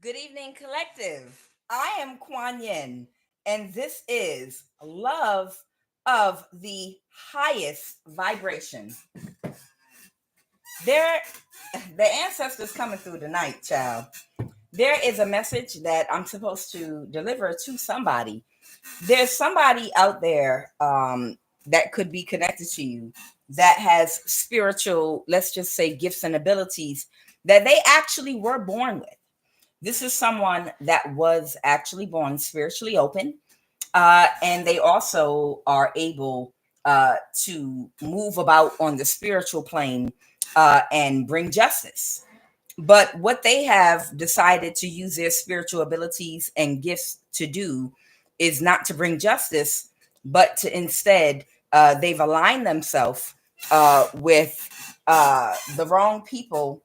Good evening, collective. I am Kuan Yin, and this is Love of the Highest Vibration. There, the ancestors coming through tonight, child. There is a message that I'm supposed to deliver to somebody. There's somebody out there that could be connected to you that has spiritual, let's just say, gifts and abilities that they actually were born with. This is someone that was actually born spiritually open, and they also are able to move about on the spiritual plane and bring justice. But what they have decided to use their spiritual abilities and gifts to do is not to bring justice, but to instead, they've aligned themselves with the wrong people,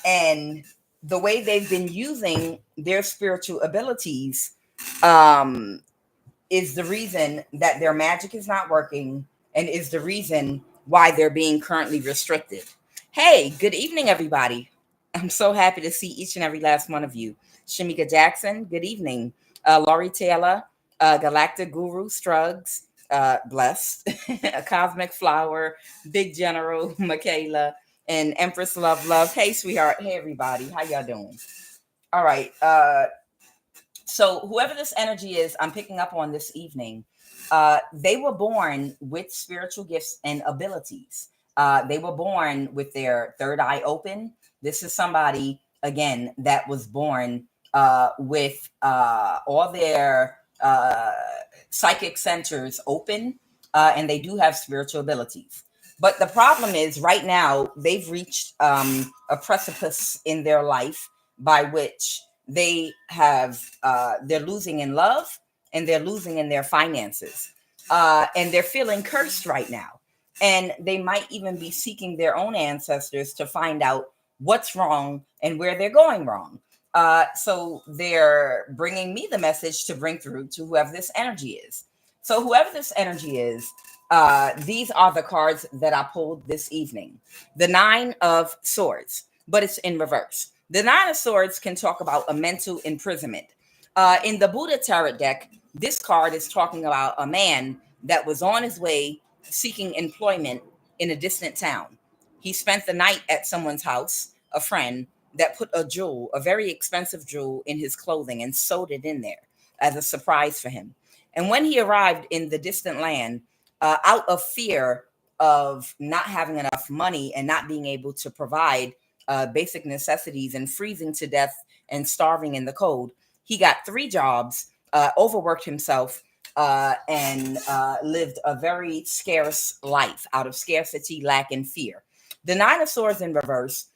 and the way they've been using their spiritual abilities um, is the reason that their magic is not working and is the reason why they're being currently restricted. Hey, good evening, everybody. I'm so happy to see each and every last one of you. Shamika Jackson, good evening. Laurie Taylor, Galactic Guru Struggs, blessed. A Cosmic Flower, Big General, Michaela, and Empress Love Love. Hey, sweetheart. Hey, everybody. How y'all doing? All right. So whoever this energy is, I'm picking up on this evening. They were born with spiritual gifts and abilities. They were born with their third eye open. This is somebody again that was born with all their psychic centers open, and they do have spiritual abilities. But the problem is, right now, they've reached a precipice in their life by which they're losing in love and they're losing in their finances, and they're feeling cursed right now, and they might even be seeking their own ancestors to find out what's wrong and where they're going wrong. So they're bringing me the message to bring through to whoever this energy is. So whoever this energy is, these are the cards that I pulled this evening. The Nine of Swords, but it's in reverse. The Nine of Swords can talk about a mental imprisonment. In the Buddha Tarot deck, this card is talking about a man that was on his way seeking employment in a distant town. He spent the night at someone's house, a friend, that put a jewel, a very expensive jewel, in his clothing and sewed it in there as a surprise for him. And when he arrived in the distant land, out of fear of not having enough money and not being able to provide basic necessities and freezing to death and starving in the cold, he got 3 jobs, overworked himself, and lived a very scarce life out of scarcity, lack, and fear. The Nine of Swords in reverse,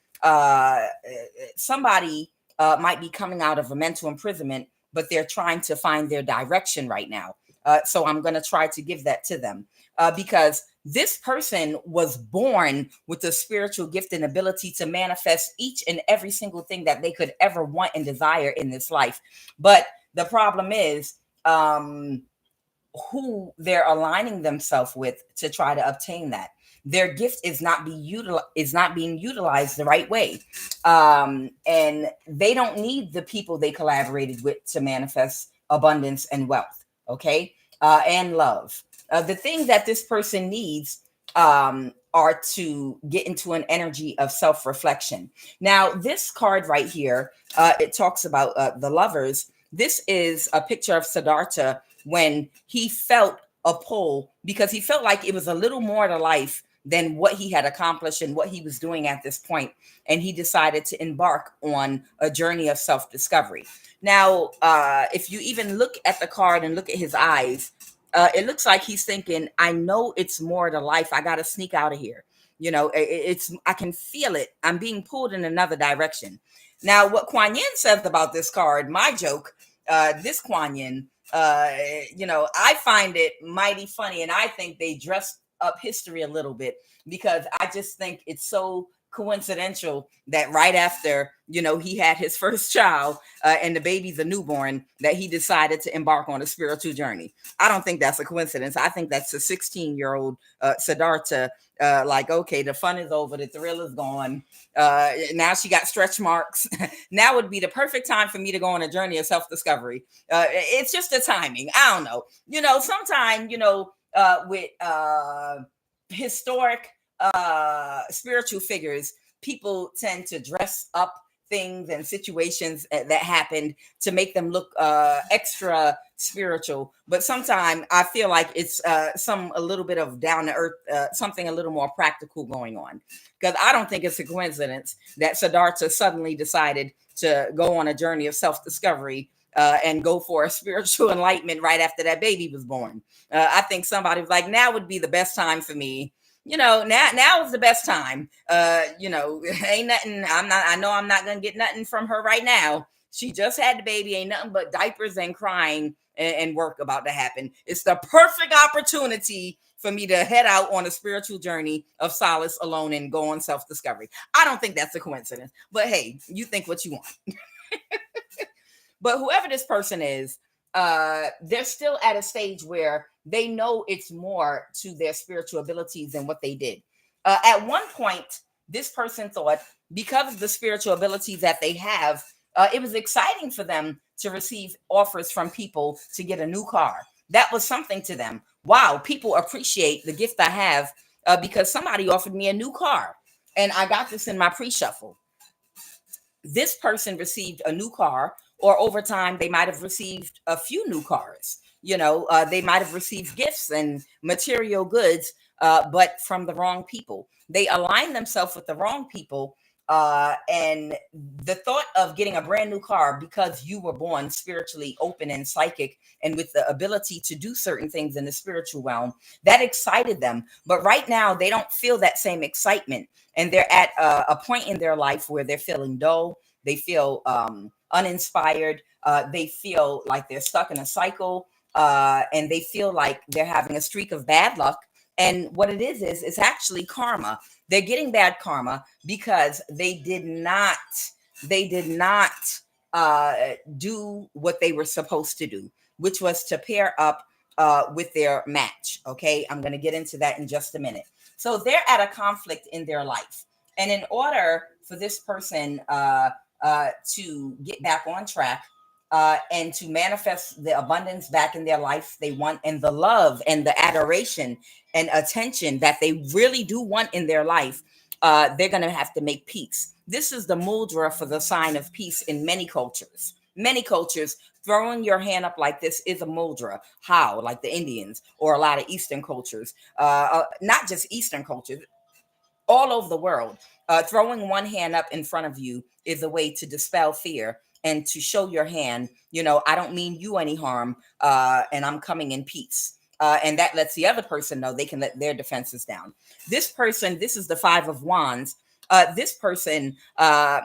somebody might be coming out of a mental imprisonment, but they're trying to find their direction right now. So I'm going to try to give that to them because this person was born with the spiritual gift and ability to manifest each and every single thing that they could ever want and desire in this life. But the problem is who they're aligning themselves with to try to obtain that. Their gift is not being utilized the right way, and they don't need the people they collaborated with to manifest abundance and wealth. Okay, and love. The thing that this person needs are to get into an energy of self-reflection. Now, this card right here, it talks about the lovers. This is a picture of Siddhartha when he felt a pull because he felt like it was a little more to life than what he had accomplished and what he was doing at this point. And he decided to embark on a journey of self-discovery. Now, if you even look at the card and look at his eyes, it looks like he's thinking, I know it's more to life. I got to sneak out of here. You know, I can feel it. I'm being pulled in another direction. Now, what Kuan Yin says about this card, my joke, this Kuan Yin, I find it mighty funny. And I think they dressed up history a little bit because I just think it's so coincidental that right after, he had his first child and the baby's a newborn, that he decided to embark on a spiritual journey. I don't think that's a coincidence. I think that's a 16-year-old Siddhartha, like, okay, the fun is over, the thrill is gone. Now she got stretch marks. Now would be the perfect time for me to go on a journey of self-discovery. It's just the timing. I don't know. Sometime, with historic spiritual figures, people tend to dress up things and situations that happened to make them look extra spiritual. But sometimes I feel like it's a little bit of down to earth, something a little more practical going on. Because I don't think it's a coincidence that Siddhartha suddenly decided to go on a journey of self-discovery and go for a spiritual enlightenment right after that baby was born. I think somebody was like, now would be the best time for me. Now is the best time. Ain't nothing. I know I'm not going to get nothing from her right now. She just had the baby. Ain't nothing but diapers and crying and work about to happen. It's the perfect opportunity for me to head out on a spiritual journey of solace alone and go on self-discovery. I don't think that's a coincidence, but hey, you think what you want. But whoever this person is, they're still at a stage where they know it's more to their spiritual abilities than what they did. At one point, this person thought, because of the spiritual abilities that they have, it was exciting for them to receive offers from people to get a new car. That was something to them. Wow, people appreciate the gift I have because somebody offered me a new car. And I got this in my pre-shuffle. This person received a new car, or over time, they might have received a few new cars. They might have received gifts and material goods, but from the wrong people. They align themselves with the wrong people. And the thought of getting a brand new car because you were born spiritually open and psychic and with the ability to do certain things in the spiritual realm, that excited them. But right now, they don't feel that same excitement. And they're at a point in their life where they're feeling dull. They feel uninspired. They feel like they're stuck in a cycle. And they feel like they're having a streak of bad luck. And what it is it's actually karma. They're getting bad karma because they did not do what they were supposed to do, which was to pair up with their match. Okay, I'm going to get into that in just a minute. So they're at a conflict in their life. And in order for this person to get back on track, and to manifest the abundance back in their life they want, and the love and the adoration and attention that they really do want in their life, they're going to have to make peace. This is the mudra for the sign of peace in many cultures. Many cultures, throwing your hand up like this is a mudra. How? Like the Indians or a lot of Eastern cultures, not just Eastern cultures, all over the world. Throwing one hand up in front of you is a way to dispel fear and to show your hand, I don't mean you any harm, and I'm coming in peace. And that lets the other person know they can let their defenses down. This person, this is the Five of Wands. This person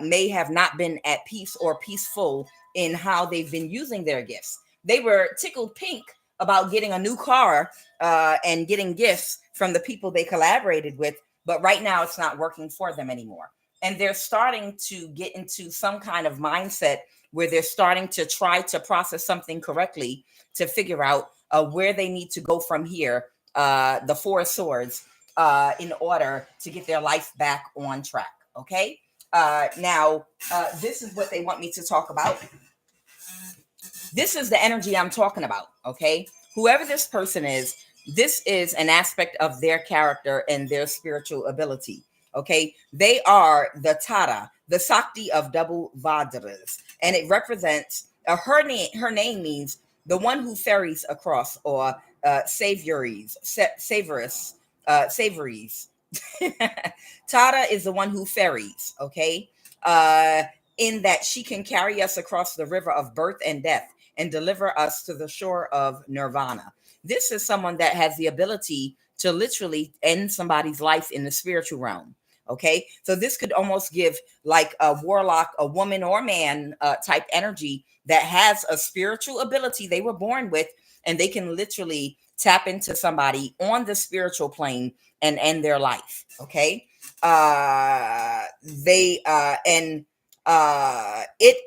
may have not been at peace or peaceful in how they've been using their gifts. They were tickled pink about getting a new car and getting gifts from the people they collaborated with, but right now it's not working for them anymore. And they're starting to get into some kind of mindset where they're starting to try to process something correctly to figure out where they need to go from here, the Four of Swords, in order to get their life back on track. Okay. Now, this is what they want me to talk about. This is the energy I'm talking about. Okay. Whoever this person is, this is an aspect of their character and their spiritual ability. Okay, they are the Tara, the Sakti of double Vadras, and it represents her name means the one who ferries across, or savories. Tara is the one who ferries. Okay, in that she can carry us across the river of birth and death and deliver us to the shore of nirvana. This is someone that has the ability to literally end somebody's life in the spiritual realm. Okay, so this could almost give like a warlock, a woman or man type energy that has a spiritual ability they were born with, and they can literally tap into somebody on the spiritual plane and end their life. Okay, it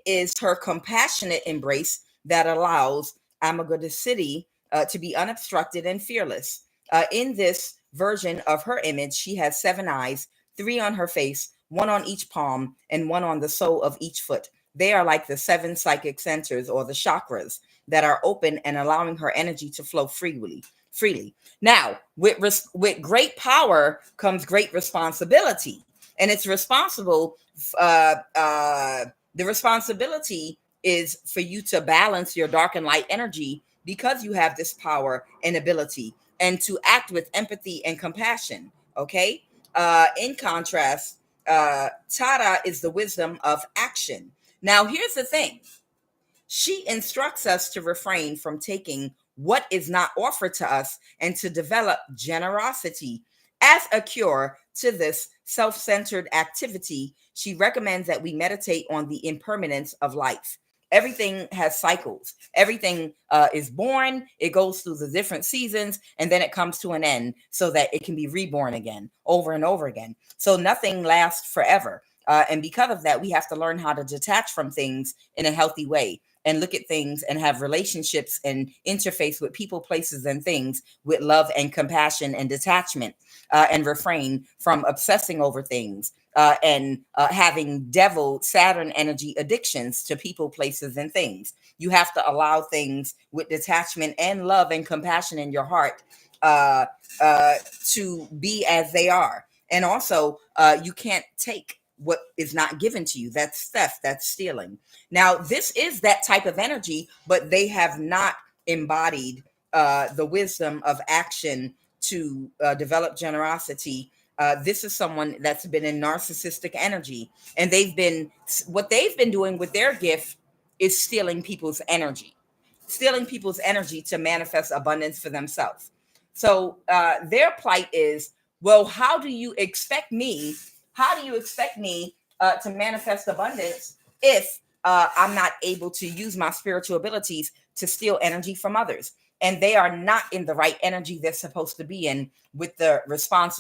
is her compassionate embrace that allows Amagodicity to be unobstructed and fearless. In this version of her image, she has 7 eyes, 3 on her face, 1 on each palm, and 1 on the sole of each foot. They are like the 7 psychic centers or the chakras that are open and allowing her energy to flow freely. Now, with great power comes great responsibility, and it's responsible. The responsibility is for you to balance your dark and light energy because you have this power and ability, and to act with empathy and compassion. Okay. In contrast, Tara is the wisdom of action. Now, here's the thing. She instructs us to refrain from taking what is not offered to us and to develop generosity. As a cure to this self centered activity, she recommends that we meditate on the impermanence of life. Everything has cycles. Everything is born, it goes through the different seasons, and then it comes to an end so that it can be reborn again over and over again. So nothing lasts forever. And because of that, we have to learn how to detach from things in a healthy way and look at things and have relationships and interface with people, places, and things with love and compassion and detachment, and refrain from obsessing over things and having devil Saturn energy addictions to people, places, and things. You have to allow things with detachment and love and compassion in your heart to be as they are. And also, you can't take what is not given to you. That's theft, that's stealing. Now, this is that type of energy, but they have not embodied the wisdom of action to develop generosity. This is someone that's been in narcissistic energy, and what they've been doing with their gift is stealing people's energy to manifest abundance for themselves. So their plight is, well, how do you expect me to manifest abundance if I'm not able to use my spiritual abilities to steal energy from others? And they are not in the right energy they're supposed to be in with the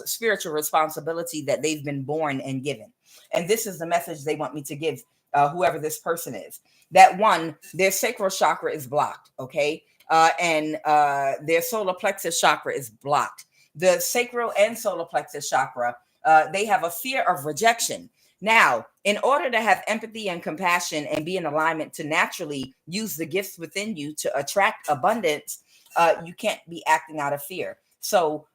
spiritual responsibility that they've been born and given. And this is the message they want me to give whoever this person is. That one, their sacral chakra is blocked, okay? And their solar plexus chakra is blocked. The sacral and solar plexus chakra, they have a fear of rejection. Now, in order to have empathy and compassion and be in alignment to naturally use the gifts within you to attract abundance, you can't be acting out of fear. So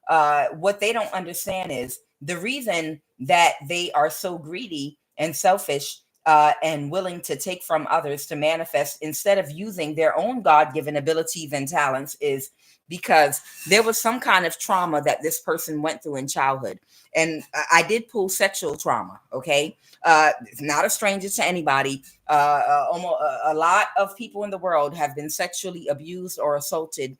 what they don't understand is the reason that they are so greedy and selfish and willing to take from others to manifest instead of using their own God-given abilities and talents is because there was some kind of trauma that this person went through in childhood. And I did pull sexual trauma, okay? It's not a stranger to anybody. Almost a lot of people in the world have been sexually abused or assaulted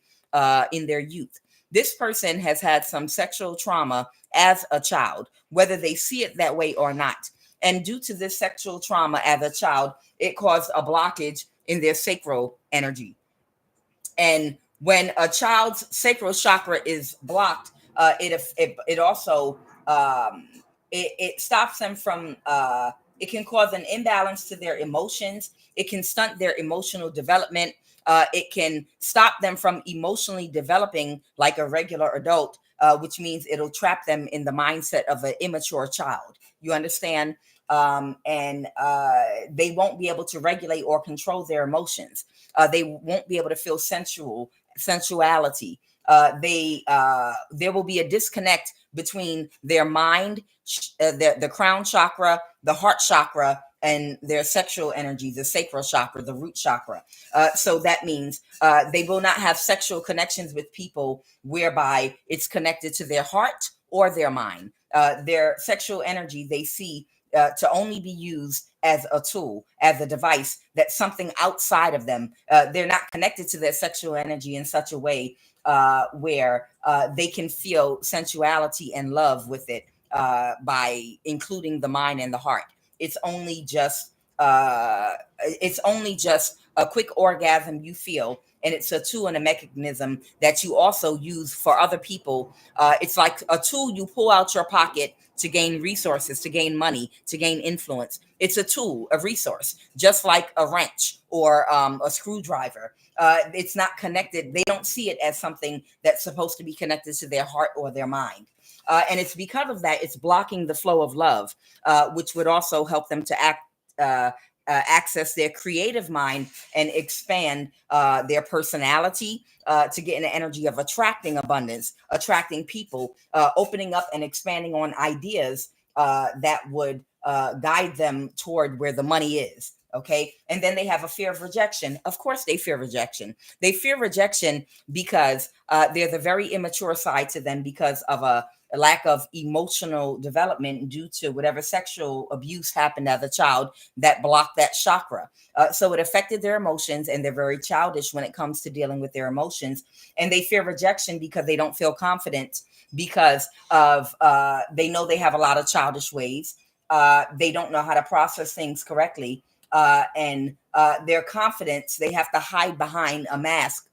in their youth. This person has had some sexual trauma as a child, whether they see it that way or not. And due to this sexual trauma as a child, it caused a blockage in their sacral energy. And when a child's sacral chakra is blocked, it also it stops them from. It can cause an imbalance to their emotions. It can stunt their emotional development. It can stop them from emotionally developing like a regular adult, which means it'll trap them in the mindset of an immature child. You understand? And they won't be able to regulate or control their emotions. They won't be able to feel sensuality. There will be a disconnect between their mind, the crown chakra, the heart chakra, and their sexual energy, the sacral chakra, the root chakra. So that means they will not have sexual connections with people whereby it's connected to their heart or their mind. Their sexual energy they see to only be used as a tool, as a device, that's something outside of them. They're not connected to their sexual energy in such a way where they can feel sensuality and love with it by including the mind and the heart. It's only just a quick orgasm you feel, and it's a tool and a mechanism that you also use for other people. It's like a tool you pull out your pocket to gain resources, to gain money, to gain influence. It's a tool, a resource, just like a wrench or a screwdriver. It's not connected. They don't see it as something that's supposed to be connected to their heart or their mind. And it's because of that, it's blocking the flow of love, which would also help them to access their creative mind and expand their personality to get an energy of attracting abundance, attracting people, opening up and expanding on ideas that would guide them toward where the money is. Okay. And then they have a fear of rejection. Of course, they fear rejection. They fear rejection because they're the very immature side to them because of a lack of emotional development due to whatever sexual abuse happened as a child that blocked that chakra. So it affected their emotions, and they're very childish when it comes to dealing with their emotions. And they fear rejection because they don't feel confident because of they know they have a lot of childish ways. They don't know how to process things correctly. And their confidence, they have to hide behind a mask.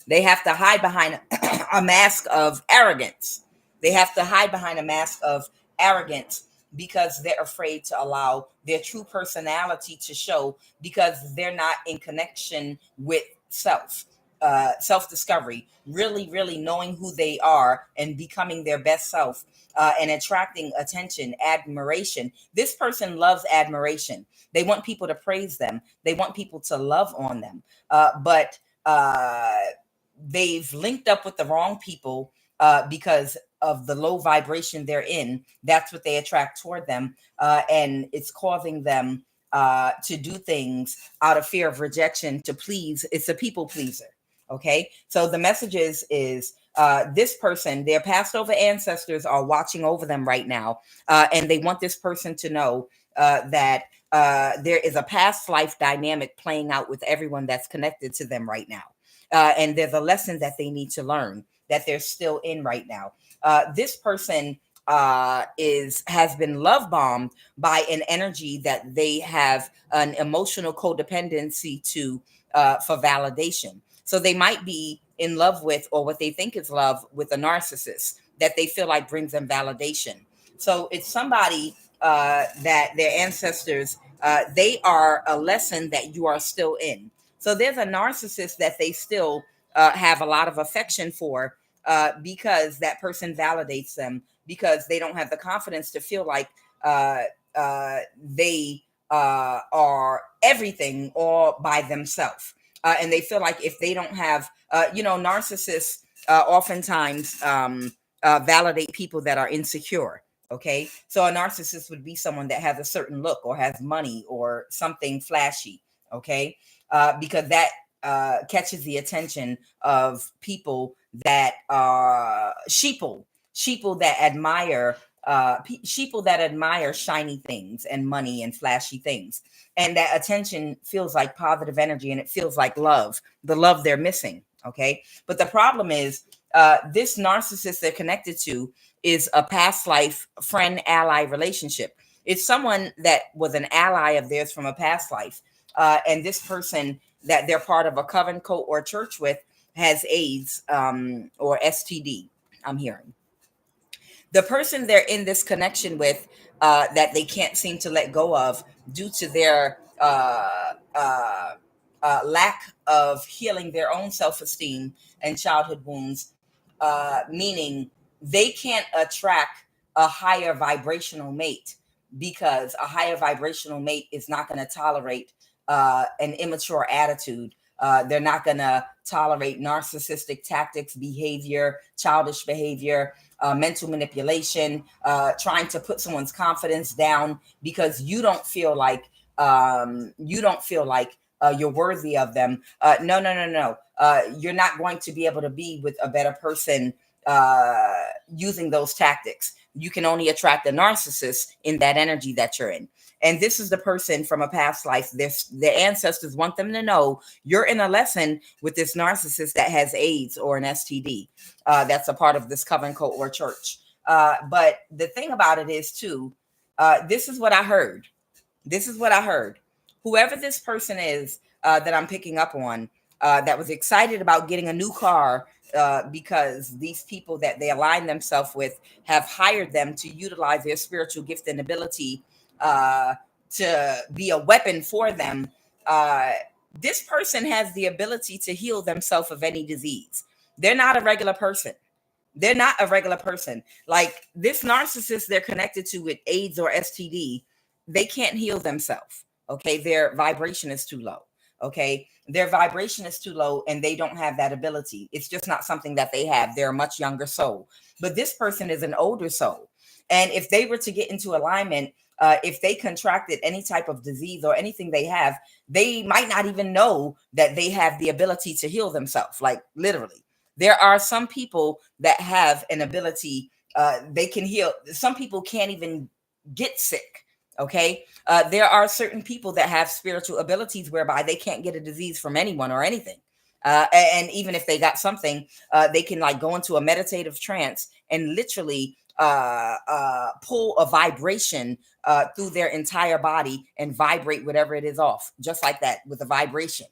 They have to hide behind a mask of arrogance. They have to hide behind a mask of arrogance because they're afraid to allow their true personality to show, because they're not in connection with self-discovery, really knowing who they are and becoming their best self, and attracting attention, admiration. This person loves admiration. They want people to praise them. They want people to love on them. But they've linked up with the wrong people because of the low vibration they're in. That's what they attract toward them. And it's causing them to do things out of fear of rejection to please. It's a people pleaser. Okay. So the message is this person, their past over ancestors are watching over them right now. And they want this person to know that there is a past life dynamic playing out with everyone that's connected to them right now. And there's a lesson that they need to learn that they're still in right now. This person has been love bombed by an energy that they have an emotional codependency to for validation. So they might be in love with, or what they think is love, with a narcissist that they feel like brings them validation. So it's somebody that their ancestors, they are a lesson that you are still in. So there's a narcissist that they still have a lot of affection for because that person validates them, because they don't have the confidence to feel like they are everything all by themselves. And they feel like if they don't have, narcissists oftentimes validate people that are insecure. Okay. So a narcissist would be someone that has a certain look or has money or something flashy. Okay. Because that catches the attention of people that are sheeple that admire shiny things and money and flashy things. And that attention feels like positive energy, and it feels like love, the love they're missing. Okay. But the problem is this narcissist they're connected to is a past life friend ally relationship. It's someone that was an ally of theirs from a past life. And this person that they're part of a coven, cult, or church with has AIDS or STD, I'm hearing. The person they're in this connection with that they can't seem to let go of due to their lack of healing their own self-esteem and childhood wounds, meaning they can't attract a higher vibrational mate, because a higher vibrational mate is not going to tolerate an immature attitude. They're not going to tolerate narcissistic tactics, behavior, childish behavior, mental manipulation, trying to put someone's confidence down because you don't feel like you're worthy of them. No. You're not going to be able to be with a better person using those tactics. You can only attract a narcissist in that energy that you're in. And this is the person from a past life. Their ancestors want them to know you're in a lesson with this narcissist that has AIDS or an STD. That's a part of this coven, cult, or church. But the thing about it is too, this is what I heard. whoever this person is that I'm picking up on, that was excited about getting a new car because these people that they align themselves with have hired them to utilize their spiritual gift and ability to be a weapon for them. This person has the ability to heal themselves of any disease. They're not a regular person. They're not a regular person. Like this narcissist they're connected to with AIDS or STD, they can't heal themselves. Okay. Their vibration is too low. Okay. Their vibration is too low and they don't have that ability. It's just not something that they have. They're a much younger soul. But this person is an older soul. And if they were to get into alignment, if they contracted any type of disease or anything they have, they might not even know that they have the ability to heal themselves. Like literally. There are some people that have an ability, they can heal. Some people can't even get sick. Okay. There are certain people that have spiritual abilities whereby they can't get a disease from anyone or anything. And even if they got something, they can like go into a meditative trance and literally pull a vibration through their entire body and vibrate whatever it is off, just like that with a vibration.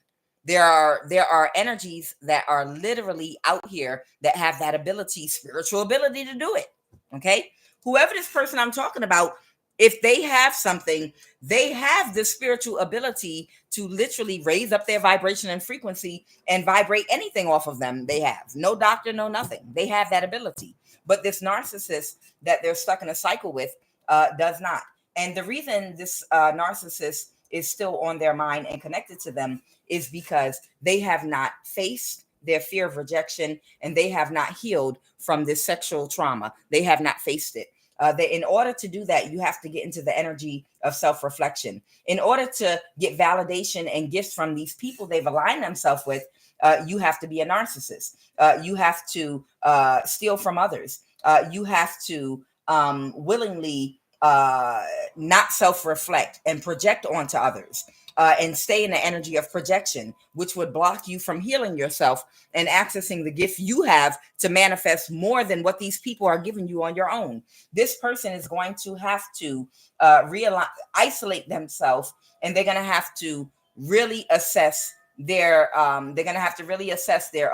There are energies that are literally out here that have that ability, spiritual ability to do it. Okay. Whoever this person I'm talking about, if they have something, they have the spiritual ability to literally raise up their vibration and frequency and vibrate anything off of them. They have no doctor, no nothing. They have that ability. But this narcissist that they're stuck in a cycle with does not. And the reason this narcissist is still on their mind and connected to them is because they have not faced their fear of rejection and they have not healed from this sexual trauma. They have not faced it. In order to do that, you have to get into the energy of self-reflection. In order to get validation and gifts from these people they've aligned themselves with, you have to be a narcissist. You have to steal from others. You have to willingly not self-reflect and project onto others and stay in the energy of projection, which would block you from healing yourself and accessing the gift you have to manifest more than what these people are giving you on your own. This person is going to have to isolate themselves, and they're going to have to really assess their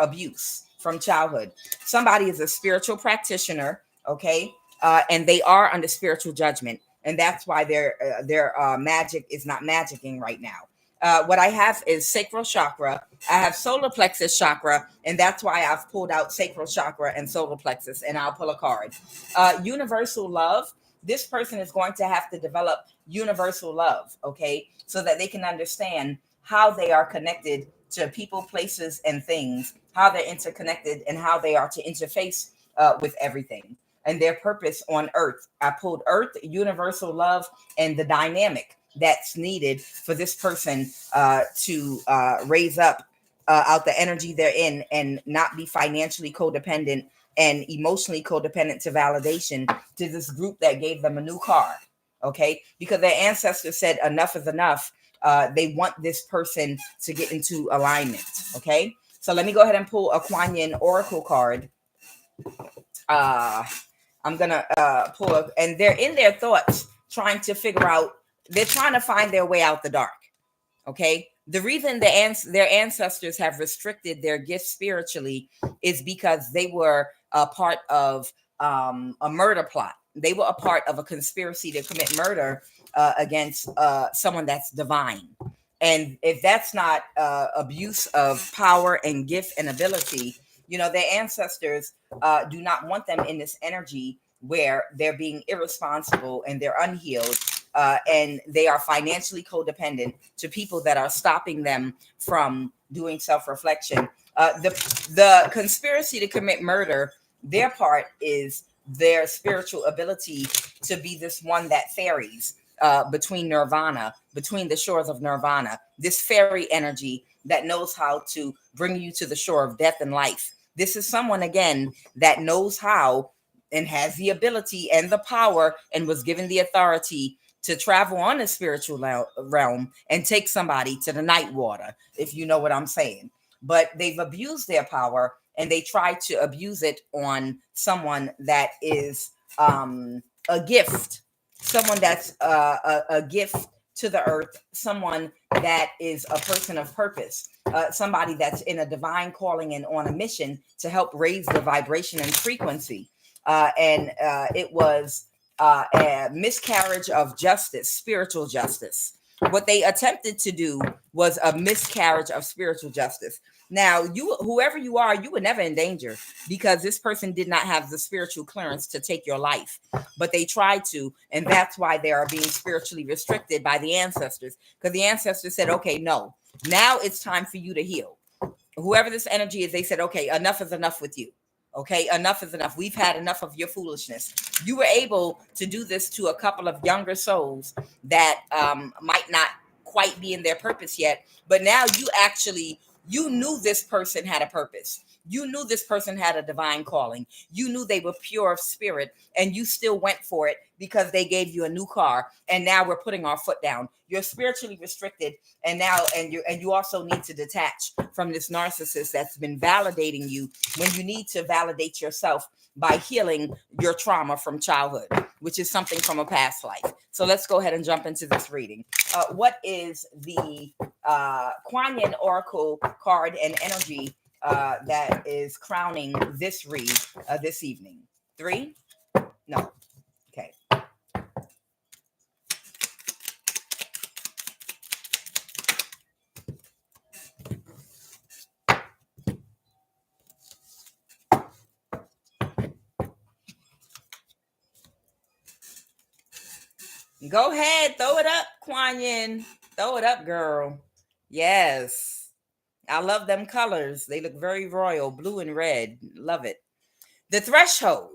abuse from childhood. Somebody is a spiritual practitioner, okay? And they are under spiritual judgment. And that's why their magic is not magicking right now. What I have is sacral chakra. I have solar plexus chakra, and that's why I've pulled out sacral chakra and solar plexus, and I'll pull a card. Universal love. This person is going to have to develop universal love, okay, so that they can understand how they are connected to people, places, and things, how they're interconnected, and how they are to interface with everything. And their purpose on earth. I pulled earth, universal love, and the dynamic that's needed for this person to raise up out the energy they're in and not be financially codependent and emotionally codependent to validation to this group that gave them a new car. Okay. Because their ancestors said enough is enough. They want this person to get into alignment. Okay. So let me go ahead and pull a QUAN oracle card. I'm going to pull up, and they're in their thoughts trying to figure out, they're trying to find their way out the dark. Okay. The reason their ancestors have restricted their gifts spiritually is because they were a part of a murder plot. They were a part of a conspiracy to commit murder against someone that's divine. And if that's not abuse of power and gift and ability, you know, their ancestors do not want them in this energy where they're being irresponsible and they're unhealed and they are financially codependent to people that are stopping them from doing self-reflection. The conspiracy to commit murder, their part is their spiritual ability to be this one that ferries between nirvana, between the shores of nirvana, this fairy energy that knows how to bring you to the shore of death and life. This is someone, again, that knows how and has the ability and the power and was given the authority to travel on the spiritual realm and take somebody to the night water, if you know what I'm saying. But they've abused their power and they try to abuse it on someone that is a gift, someone that's a gift to the earth, someone that is a person of purpose, somebody that's in a divine calling and on a mission to help raise the vibration and frequency. And it was a miscarriage of justice, spiritual justice. What they attempted to do was a miscarriage of spiritual justice. Now, whoever you are, you were never in danger because this person did not have the spiritual clearance to take your life, but they tried to, and that's why they are being spiritually restricted by the ancestors, because the ancestors said, okay, no, now it's time for you to heal. Whoever this energy is, they said, okay, enough is enough with you. Okay, enough is enough. We've had enough of your foolishness. You were able to do this to a couple of younger souls that might not quite be in their purpose yet, but now you knew this person had a purpose. You knew this person had a divine calling. You knew they were pure of spirit, and you still went for it because they gave you a new car. And now we're putting our foot down. You're spiritually restricted, and you also need to detach from this narcissist that's been validating you when you need to validate yourself by healing your trauma from childhood, which is something from a past life. So let's go ahead and jump into this reading. What is the QUAN Oracle card and energy that is crowning this read this evening? 3? No. Okay. Go ahead, throw it up, Kuan Yin. Throw it up, girl. Yes. I love them colors. They look very royal, blue and red. Love it. The threshold.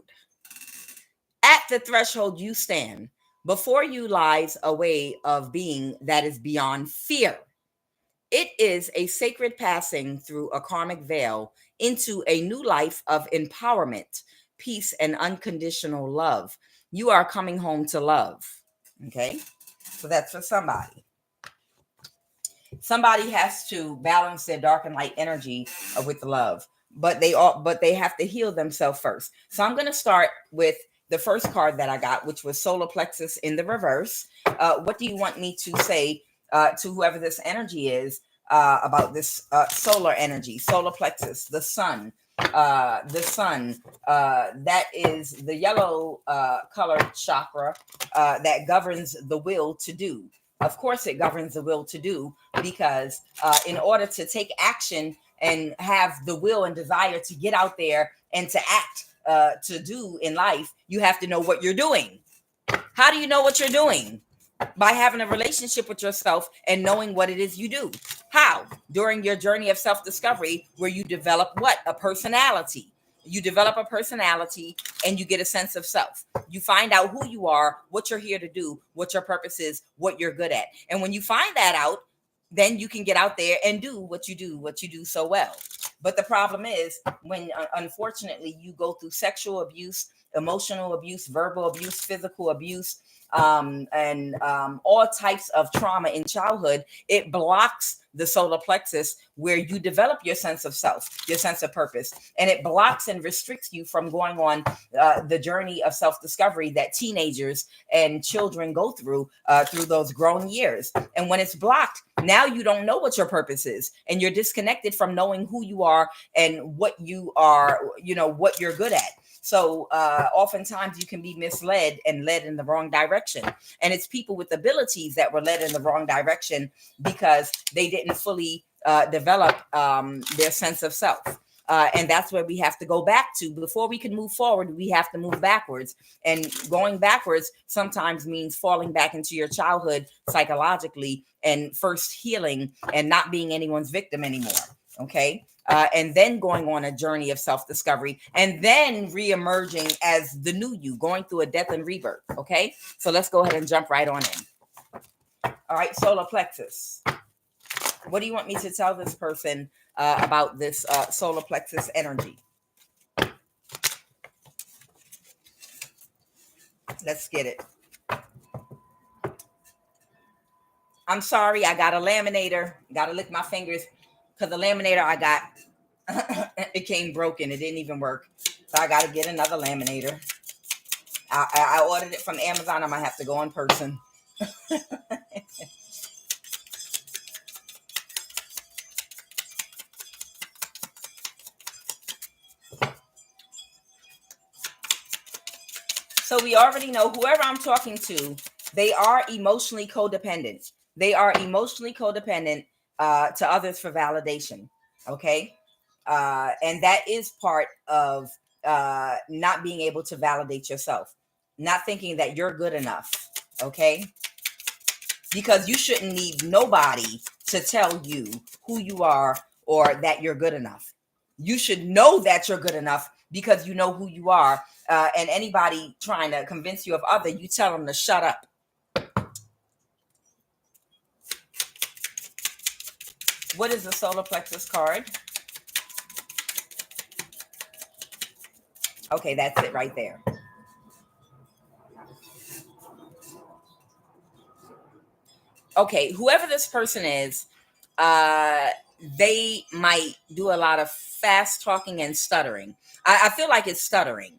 At the threshold you stand. Before you lies a way of being that is beyond fear. It is a sacred passing through a karmic veil into a new life of empowerment, peace, and unconditional love. You are coming home to love. Okay, so that's for somebody. Somebody has to balance their dark and light energy with love, but they have to heal themselves first. So I'm going to start with the first card that I got, which was solar plexus in the reverse. What do you want me to say to whoever this energy is about this solar energy, solar plexus, the sun? That is the yellow colored chakra that governs the will to do. Of course, it governs the will to do because in order to take action and have the will and desire to get out there and to act, to do in life, you have to know what you're doing. How do you know what you're doing? By having a relationship with yourself and knowing what it is you do. How? During your journey of self-discovery, where you develop what? A personality. You develop a personality and you get a sense of self. You find out who you are, what you're here to do, what your purpose is, what you're good at. And when you find that out, then you can get out there and do what you do so well. But the problem is when, unfortunately, you go through sexual abuse, emotional abuse, verbal abuse, physical abuse, and all types of trauma in childhood, it blocks the solar plexus where you develop your sense of self, your sense of purpose, and it blocks and restricts you from going on the journey of self-discovery that teenagers and children go through those grown years. And when it's blocked, now you don't know what your purpose is, and you're disconnected from knowing who you are and what you are, what you're good at. So oftentimes you can be misled and led in the wrong direction. And it's people with abilities that were led in the wrong direction because they didn't fully develop their sense of self. And that's where we have to go back to. Before we can move forward, we have to move backwards. And going backwards sometimes means falling back into your childhood psychologically and first healing and not being anyone's victim anymore. Okay. And then going on a journey of self-discovery and then re-emerging as the new you, going through a death and rebirth. Okay. So let's go ahead and jump right on in. All right. Solar plexus. What do you want me to tell this person about this solar plexus energy? Let's get it. I'm sorry. I got a laminator. Got to lick my fingers because the laminator I got, it came broken. It didn't even work. So I got to get another laminator. I ordered it from Amazon. I might have to go in person So we already know whoever I'm talking to, they are emotionally codependent. They are emotionally codependent to others for validation. Okay. And that is part of not being able to validate yourself, not thinking that you're good enough. Okay. Because you shouldn't need nobody to tell you who you are or that you're good enough. You should know that you're good enough because you know who you are. And anybody trying to convince you of other, you tell them to shut up. What is the solar plexus card? Okay, that's it right there. Okay, whoever this person is, they might do a lot of fast talking and stuttering. I feel like it's stuttering.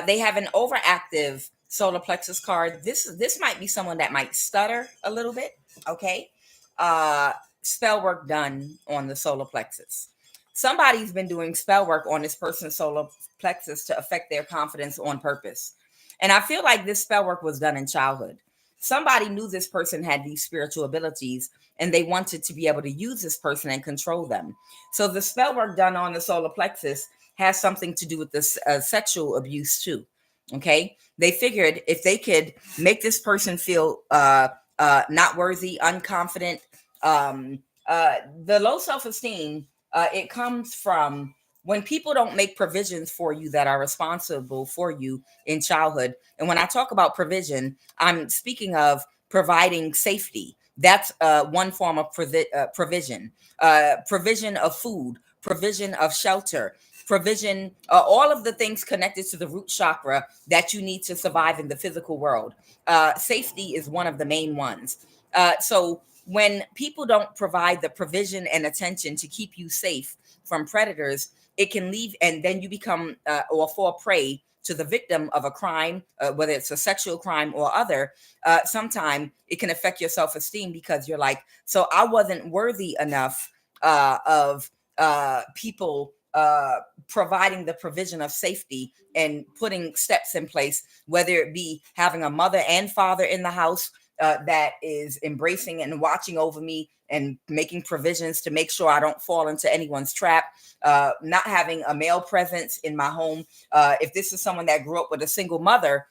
They have an overactive solar plexus card. This might be someone that might stutter a little bit. Okay, spell work done on the solar plexus. Somebody's been doing spell work on this person's solar plexus to affect their confidence on purpose. And I feel like this spell work was done in childhood. Somebody knew this person had these spiritual abilities and they wanted to be able to use this person and control them. So the spell work done on the solar plexus has something to do with this sexual abuse too. Okay. They figured if they could make this person feel not worthy, unconfident, the low self-esteem, it comes from when people don't make provisions for you that are responsible for you in childhood. And when I talk about provision, I'm speaking of providing safety. That's one form of provision. Provision of food, provision of shelter, provision, all of the things connected to the root chakra that you need to survive in the physical world. Safety is one of the main ones. So when people don't provide the provision and attention to keep you safe from predators, it can leave, and then you become or fall prey to the victim of a crime, whether it's a sexual crime or other. Sometime it can affect your self-esteem because you're like, so I wasn't worthy enough of people providing the provision of safety and putting steps in place, whether it be having a mother and father in the house that is embracing and watching over me and making provisions to make sure I don't fall into anyone's trap, not having a male presence in my home. If this is someone that grew up with a single mother,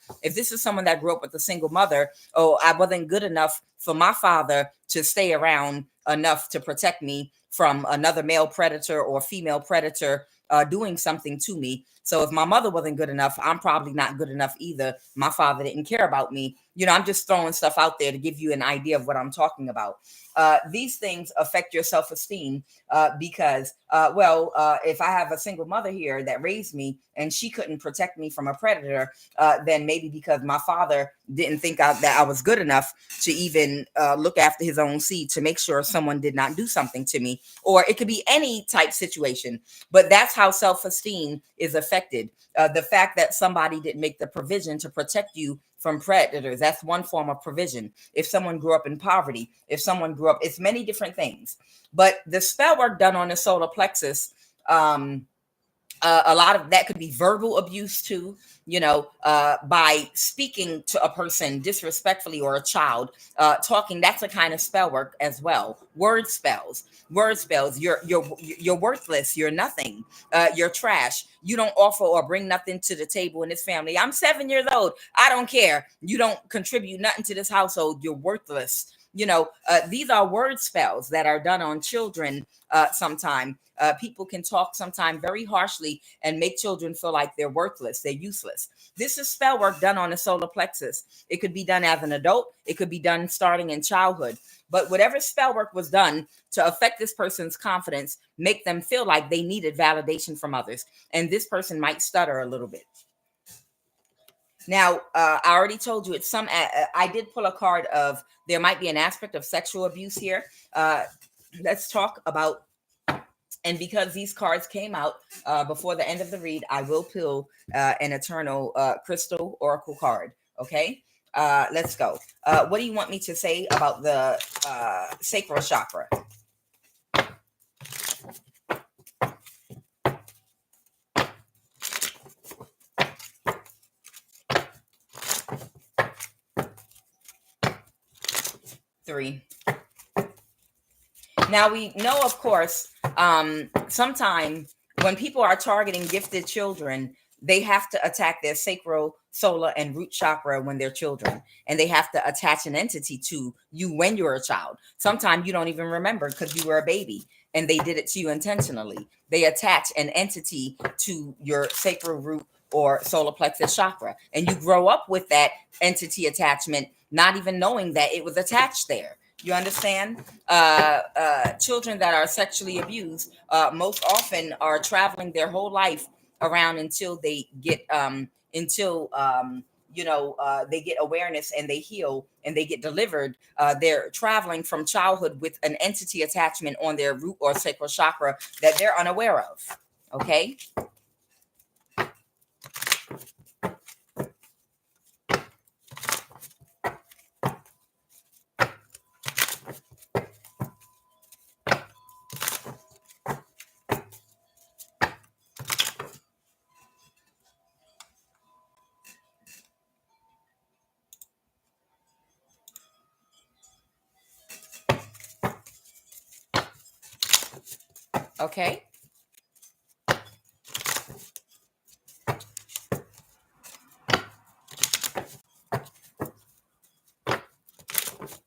oh, I wasn't good enough for my father to stay around enough to protect me from another male predator or female predator doing something to me. So if my mother wasn't good enough, I'm probably not good enough either. My father didn't care about me. You know, I'm just throwing stuff out there to give you an idea of what I'm talking about. These things affect your self-esteem because, if I have a single mother here that raised me and she couldn't protect me from a predator, then maybe because my father didn't think that I was good enough to even look after his own seed to make sure someone did not do something to me. Or it could be any type situation, but that's how self-esteem is affected. The fact that somebody didn't make the provision to protect you from predators, that's one form of provision. If someone grew up in poverty, if someone grew up, it's many different things. But the spell work done on the solar plexus, a lot of that could be verbal abuse too, by speaking to a person disrespectfully or a child, talking, that's a kind of spell work as well. Word spells, you're worthless, you're nothing, you're trash, you don't offer or bring nothing to the table in this family. I'm 7 years old, I don't care, you don't contribute nothing to this household, you're worthless. These are word spells that are done on children. Sometime people can talk sometime very harshly and make children feel like they're worthless, they're useless. This is spell work done on the solar plexus. It could be done as an adult, it could be done starting in childhood. But whatever spell work was done to affect this person's confidence, make them feel like they needed validation from others, and this person might stutter a little bit. Now, I already told you it's some. I did pull a card of there might be an aspect of sexual abuse here. Let's talk about, and because these cards came out before the end of the read, I will pull an eternal crystal oracle card. Okay. Let's go. What do you want me to say about the sacral chakra? Three. Now we know, of course, sometimes when people are targeting gifted children, they have to attack their sacral, solar, and root chakra when they're children, and they have to attach an entity to you when you're a child. Sometimes you don't even remember because you were a baby, and they did it to you intentionally. They attach an entity to your sacral root or solar plexus chakra, and you grow up with that entity attachment, not even knowing that it was attached there. You understand? Children that are sexually abused most often are traveling their whole life around until they get they get awareness and they heal and they get delivered. They're traveling from childhood with an entity attachment on their root or sacral chakra that they're unaware of. Okay. Okay.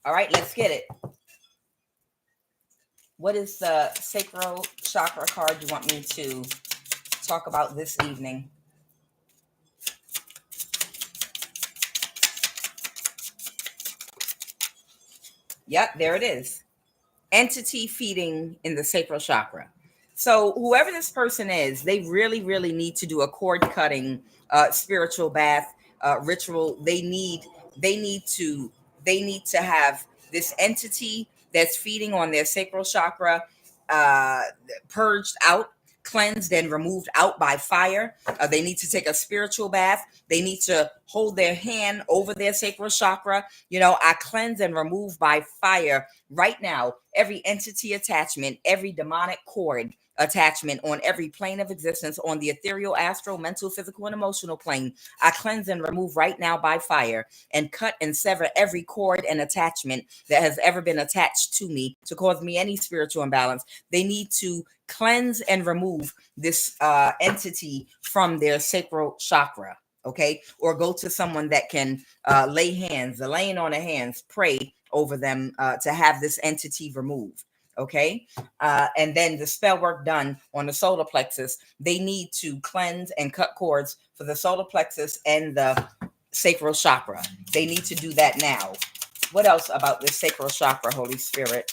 All right, let's get it. What is the sacral chakra card you want me to talk about this evening? Yep, there it is. Entity feeding in the sacral chakra. So whoever this person is, they really, really need to do a cord cutting spiritual bath ritual. They need to have this entity that's feeding on their sacral chakra uh, purged out, cleansed and removed out by fire. They need to take a spiritual bath. They need to hold their hand over their sacral chakra. I cleanse and remove by fire right now every entity attachment, every demonic cord attachment on every plane of existence, on the ethereal, astral, mental, physical, and emotional plane. I cleanse and remove right now by fire and cut and sever every cord and attachment that has ever been attached to me to cause me any spiritual imbalance. They need to cleanse and remove this entity from their sacral chakra. Okay, or go to someone that can lay hands, the laying on of hands, pray over them to have this entity removed. Okay, and then the spell work done on the solar plexus. They need to cleanse and cut cords for the solar plexus and the sacral chakra. They need to do that now. What else about the sacral chakra, Holy Spirit?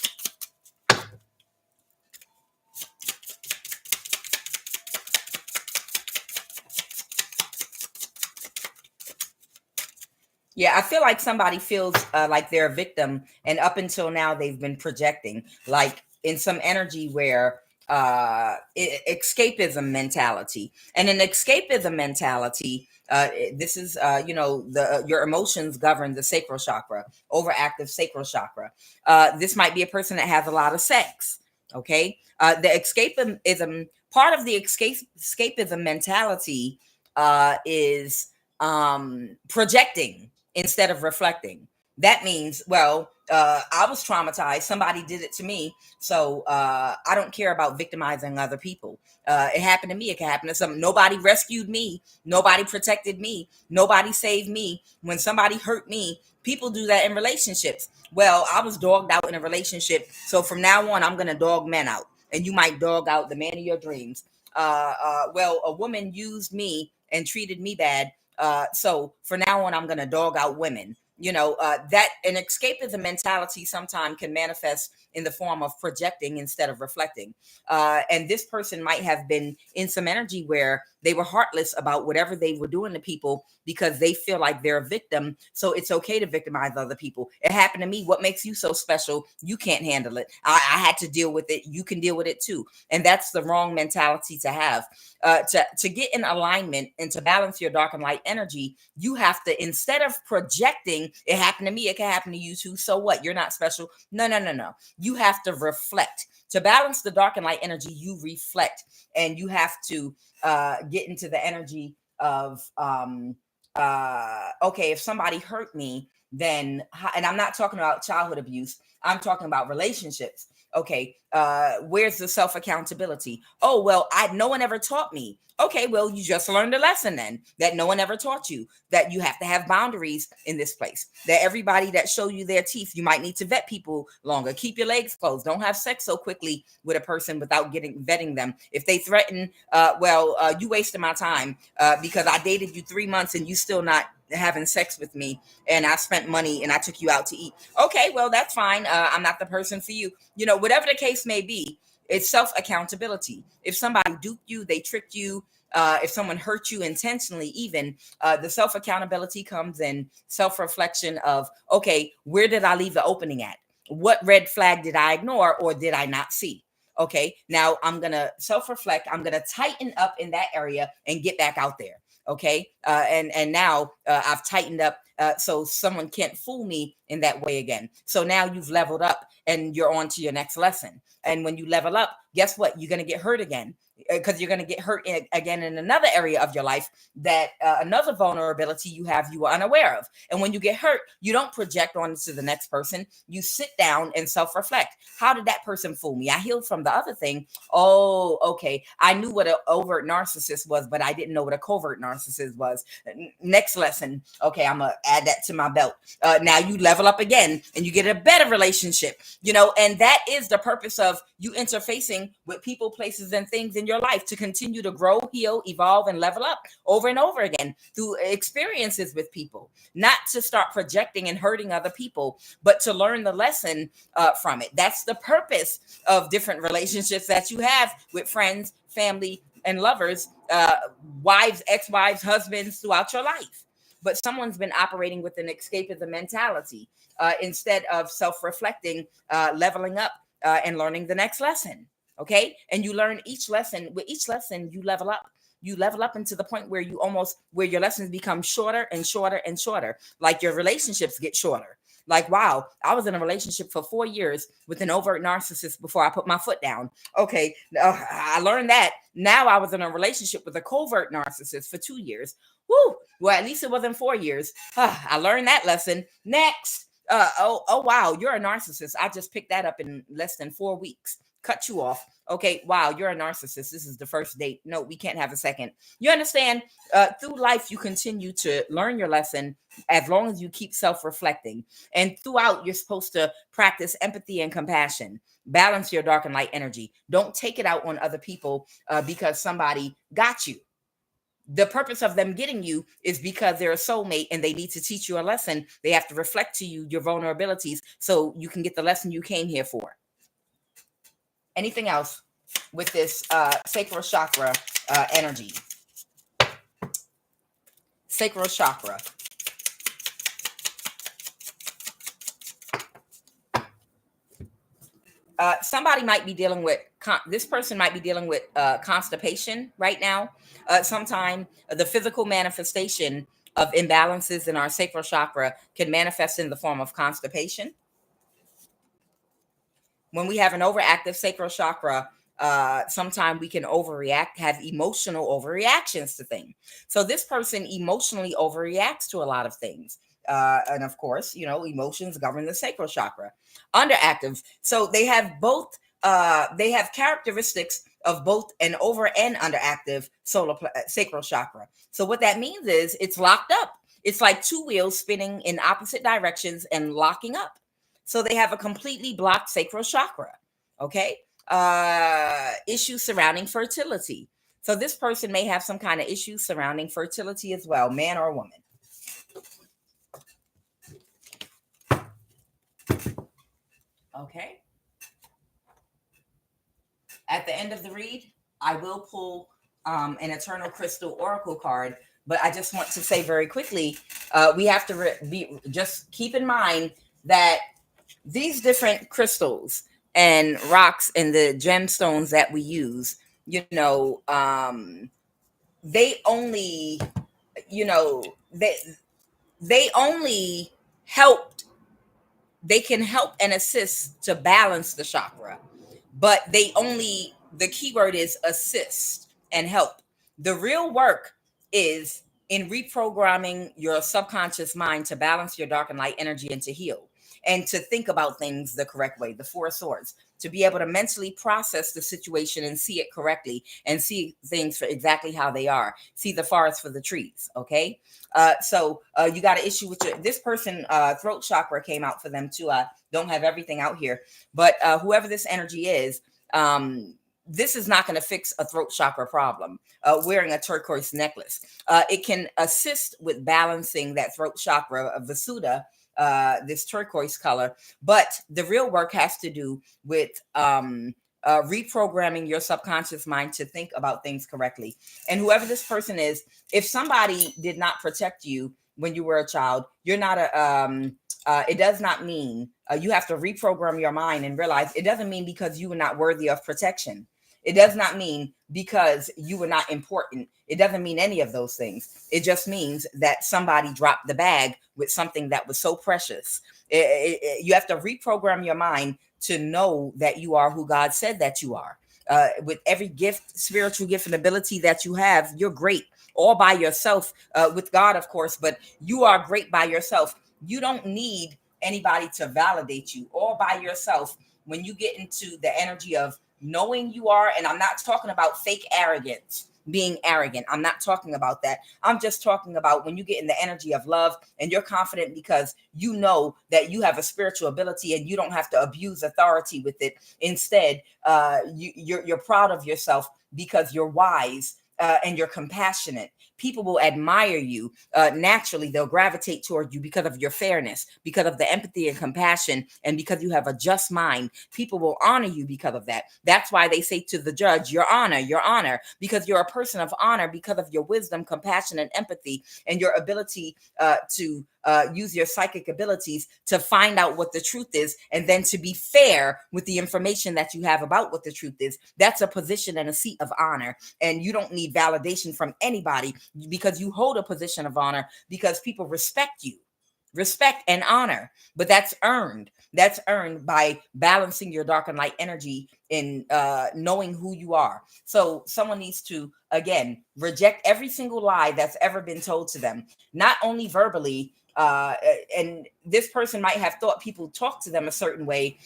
Yeah, I feel like somebody feels like they're a victim, and up until now they've been projecting, like in some energy where escapism mentality, and an escapism mentality. This is, your emotions govern the sacral chakra, overactive sacral chakra. This might be a person that has a lot of sex. Okay, the escapism part of the escapism mentality is projecting instead of reflecting. That means, well, I was traumatized. Somebody did it to me. So I don't care about victimizing other people. It happened to me. It can happen to some. Nobody rescued me. Nobody protected me. Nobody saved me. When somebody hurt me, people do that in relationships. Well, I was dogged out in a relationship. So from now on, I'm going to dog men out. And you might dog out the man of your dreams. Well, a woman used me and treated me bad. So for now on, I'm going to dog out women. That an escapism mentality sometimes can manifest in the form of projecting instead of reflecting. And this person might have been in some energy where they were heartless about whatever they were doing to people because they feel like they're a victim. So it's okay to victimize other people. It happened to me. What makes you so special? You can't handle it. I had to deal with it. You can deal with it too. And that's the wrong mentality to have. To get in alignment and to balance your dark and light energy, you have to, instead of projecting, it happened to me, it can happen to you too. So what? You're not special. No. You have to reflect. To balance the dark and light energy, you reflect, and you have to get into the energy of, okay, if somebody hurt me, then, and I'm not talking about childhood abuse, I'm talking about relationships. Okay, where's the self accountability? Oh, well, no one ever taught me. Okay, well, you just learned a lesson then that no one ever taught you, that you have to have boundaries in this place, that everybody that show you their teeth, you might need to vet people longer. Keep your legs closed. Don't have sex so quickly with a person without vetting them. If they threaten, you wasted my time because I dated you 3 months and you still not having sex with me, and I spent money and I took you out to eat. Okay, well, that's fine. I'm not the person for you. Whatever the case may be, it's self accountability. If somebody duped you, they tricked you, if someone hurt you intentionally, even the self accountability comes in self reflection of, okay, where did I leave the opening at? What red flag did I ignore or did I not see? Okay, now I'm going to self reflect. I'm going to tighten up in that area and get back out there. Okay. And now I've tightened up so someone can't fool me in that way again. So now you've leveled up and you're on to your next lesson. And when you level up, guess what? You're going to get hurt again, because you're going to get hurt again in another area of your life that another vulnerability you were unaware of. And when you get hurt, you don't project on to the next person. You sit down and self-reflect. How did that person fool me? I healed from the other thing. Oh, okay. I knew what an overt narcissist was, but I didn't know what a covert narcissist was. Next lesson. Okay, I'm going to add that to my belt. Now you level up again and you get a better relationship, and that is the purpose of you interfacing with people, places, and things in your life, to continue to grow, heal, evolve, and level up over and over again through experiences with people, not to start projecting and hurting other people, but to learn the lesson from it. That's the purpose of different relationships that you have with friends, family, and lovers, wives, ex-wives, husbands throughout your life. But someone's been operating with an escapism mentality instead of self-reflecting, leveling up, and learning the next lesson. Okay. And you learn each lesson. With each lesson, you level up. You level up into the point where where your lessons become shorter and shorter and shorter. Like your relationships get shorter. Like, wow, I was in a relationship for 4 years with an overt narcissist before I put my foot down. Okay. I learned that. Now I was in a relationship with a covert narcissist for 2 years. Woo. Well, at least it wasn't 4 years. I learned that lesson. Next. Wow, you're a narcissist. I just picked that up in less than 4 weeks. Cut you off. Okay, wow, you're a narcissist. This is the first date. No, we can't have a second. You understand? Through life, you continue to learn your lesson as long as you keep self-reflecting. And throughout, you're supposed to practice empathy and compassion. Balance your dark and light energy. Don't take it out on other people because somebody got you. The purpose of them getting you is because they're a soulmate and they need to teach you a lesson. They have to reflect to you your vulnerabilities so you can get the lesson you came here for. Anything else with this sacral chakra energy? Sacral chakra. Somebody might be dealing with, this person might be dealing with constipation right now. Sometime the physical manifestation of imbalances in our sacral chakra can manifest in the form of constipation. When we have an overactive sacral chakra, sometimes we can overreact, have emotional overreactions to things. So this person emotionally overreacts to a lot of things. And of course, emotions govern the sacral chakra. Underactive. So they have both, they have characteristics of both an over and underactive sacral chakra. So what that means is it's locked up. It's like two wheels spinning in opposite directions and locking up. So they have a completely blocked sacral chakra. Okay. Issues surrounding fertility. So this person may have some kind of issues surrounding fertility as well, man or woman. Okay. At the end of the read, I will pull an Eternal Crystal Oracle card, but I just want to say very quickly, we have to just keep in mind that these different crystals and rocks and the gemstones that we use, they only, you know, they only help. They can help and assist to balance the chakra, but the keyword is assist and help. The real work is in reprogramming your subconscious mind to balance your dark and light energy and to heal and to think about things the correct way, the Four of Swords, to be able to mentally process the situation and see it correctly and see things for exactly how they are, see the forest for the trees. Okay. So you got an issue with this person, throat chakra came out for them too. I don't have everything out here, but whoever this energy is, this is not going to fix a throat chakra problem. Wearing a turquoise necklace, it can assist with balancing that throat chakra of Vasuda, this turquoise color. But the real work has to do with reprogramming your subconscious mind to think about things correctly. And whoever this person is, if somebody did not protect you when you were a child, you're not a it does not mean you have to reprogram your mind and realize it doesn't mean because you were not worthy of protection. It does not mean because you were not important. It doesn't mean any of those things. It just means that somebody dropped the bag with something that was so precious. You have to reprogram your mind to know that you are who God said that you are. With every gift, spiritual gift and ability that you have, you're great all by yourself, with God, of course, but you are great by yourself. You don't need anybody to validate you. All by yourself, when you get into the energy of knowing you are, and I'm not talking about fake arrogance, being arrogant. I'm not talking about that. I'm just talking about when you get in the energy of love and you're confident because you know that you have a spiritual ability and you don't have to abuse authority with it. Instead, you're proud of yourself because you're wise. And you're compassionate. People will admire you. Naturally, they'll gravitate toward you because of your fairness, because of the empathy and compassion, and because you have a just mind. People will honor you because of that. That's why they say to the judge, your honor, because you're a person of honor because of your wisdom, compassion, and empathy, and your ability to use your psychic abilities to find out what the truth is, and then to be fair with the information that you have about what the truth is. That's a position and a seat of honor. And you don't need validation from anybody because you hold a position of honor because people respect you. Respect and honor, but that's earned. That's earned by balancing your dark and light energy in knowing who you are. So someone needs to, again, reject every single lie that's ever been told to them, not only verbally. And this person might have thought people talk to them a certain way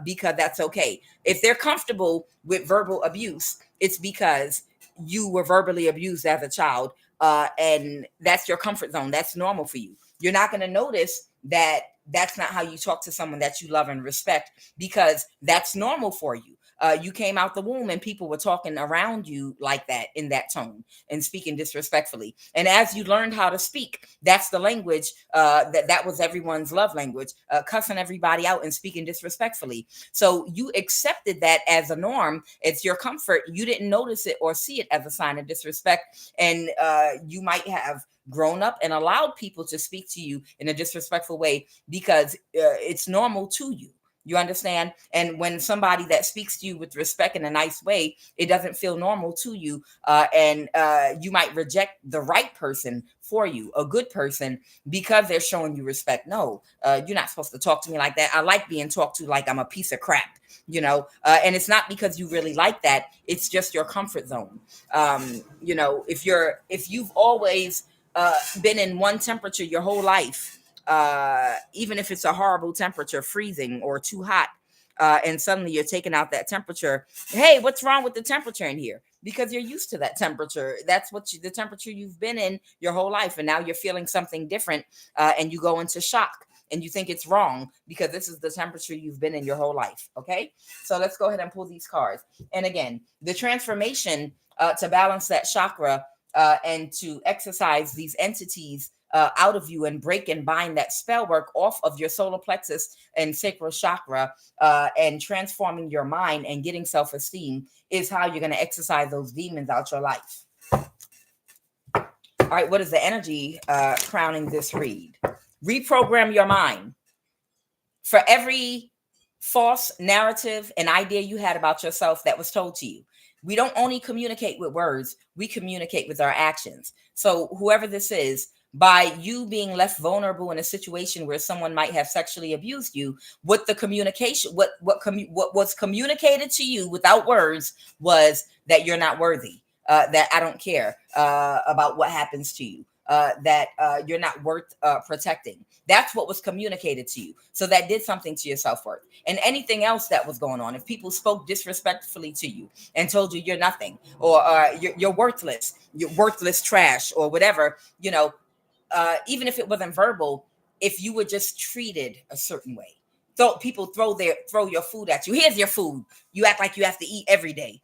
because that's okay. If they're comfortable with verbal abuse, it's because you were verbally abused as a child, and that's your comfort zone. That's normal for you. You're not going to notice that that's not how you talk to someone that you love and respect because that's normal for you. You came out the womb and people were talking around you like that, in that tone, and speaking disrespectfully. And as you learned how to speak, that's the language that was everyone's love language, cussing everybody out and speaking disrespectfully. So you accepted that as a norm. It's your comfort. You didn't notice it or see it as a sign of disrespect. And you might have grown up and allowed people to speak to you in a disrespectful way because it's normal to you. You understand? And when somebody that speaks to you with respect in a nice way, it doesn't feel normal to you. And you might reject the right person for you, a good person, because they're showing you respect. No, you're not supposed to talk to me like that. I like being talked to like I'm a piece of crap, and it's not because you really like that. It's just your comfort zone. If you've always been in one temperature your whole life, even if it's a horrible temperature, freezing or too hot, and suddenly you're taking out that temperature. Hey, what's wrong with the temperature in here? Because you're used to that temperature. That's the temperature you've been in your whole life. And now you're feeling something different, and you go into shock and you think it's wrong because this is the temperature you've been in your whole life. Okay. So let's go ahead and pull these cards. And again, the transformation to balance that chakra and to exercise these entities out of you and break and bind that spell work off of your solar plexus and sacral chakra, and transforming your mind and getting self-esteem is how you're going to exercise those demons out your life. All right, what is the energy crowning this read? Reprogram your mind. For every false narrative and idea you had about yourself that was told to you, we don't only communicate with words, we communicate with our actions. So whoever this is, by you being left vulnerable in a situation where someone might have sexually abused you, what the communication, what was communicated to you without words was that you're not worthy, that I don't care about what happens to you, that you're not worth protecting. That's what was communicated to you. So that did something to your self-worth. And anything else that was going on, if people spoke disrespectfully to you and told you you're nothing, or you're worthless trash, or whatever, even if it wasn't verbal, if you were just treated a certain way. So people throw your food at you. Here's your food. You act like you have to eat every day.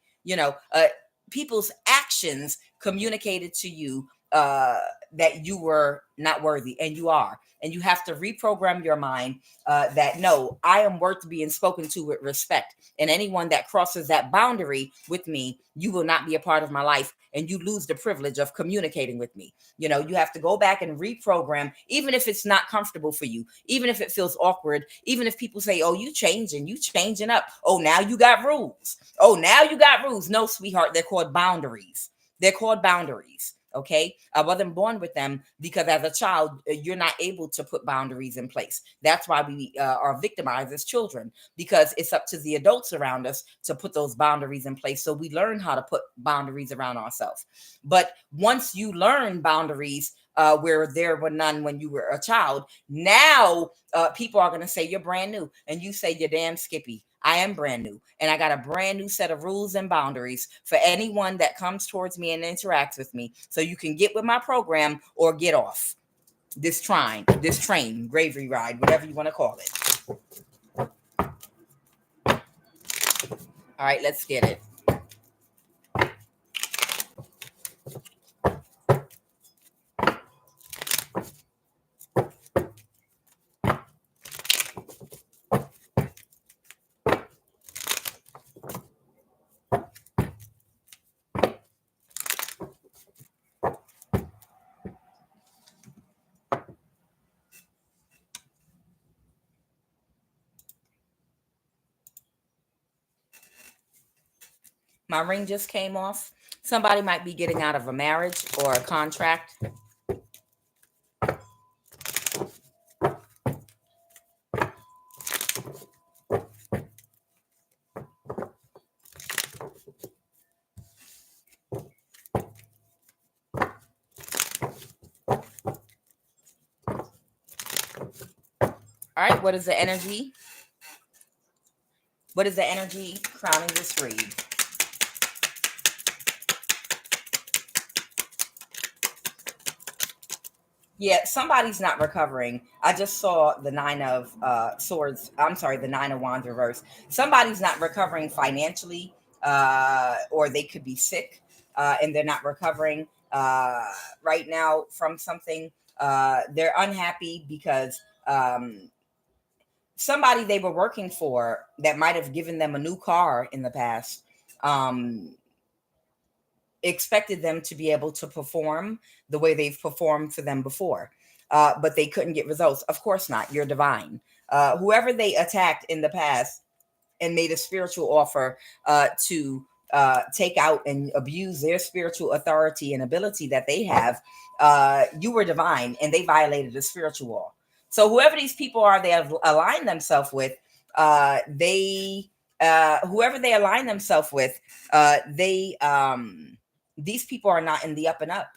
People's actions communicated to you that you were not worthy, and you are. And you have to reprogram your mind that, no, I am worth being spoken to with respect. And anyone that crosses that boundary with me, you will not be a part of my life, and you lose the privilege of communicating with me. You have to go back and reprogram, even if it's not comfortable for you, even if it feels awkward, even if people say, oh, you changing up. Oh, now you got rules. No, sweetheart, they're called boundaries. Okay, I wasn't born with them because as a child, you're not able to put boundaries in place. That's why we are victimized as children, because it's up to the adults around us to put those boundaries in place. So we learn how to put boundaries around ourselves. But once you learn boundaries where there were none when you were a child, now people are going to say you're brand new, and you say you're damn Skippy. I am brand new, and I got a brand new set of rules and boundaries for anyone that comes towards me and interacts with me. So you can get with my program or get off this train, gravy ride, whatever you want to call it. All right, let's get it. My ring just came off. Somebody might be getting out of a marriage or a contract. All right, what is the energy? What is the energy crowning this read? Yeah, somebody's not recovering. I just saw the Nine of Swords. I'm sorry, the Nine of Wands reverse. Somebody's not recovering financially, or they could be sick, and they're not recovering right now from something. They're unhappy because somebody they were working for that might have given them a new car in the past expected them to be able to perform the way they've performed for them before, but they couldn't get results. Of course not. You're divine. Whoever they attacked in the past and made a spiritual offer to take out and abuse their spiritual authority and ability that they have, you were divine, and they violated the spiritual law. So whoever these people are, they have aligned themselves with, whoever they align themselves with, these people are not in the up and up.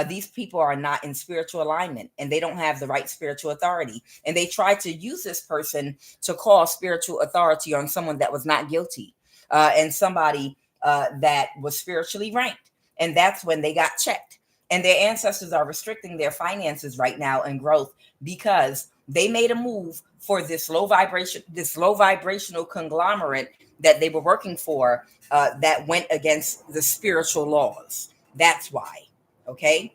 These people are not in spiritual alignment, and they don't have the right spiritual authority. And they tried to use this person to call spiritual authority on someone that was not guilty, and somebody that was spiritually ranked. And that's when they got checked. And their ancestors are restricting their finances right now and growth because they made a move for this low vibrational conglomerate that they were working for, that went against the spiritual laws. That's why. Okay.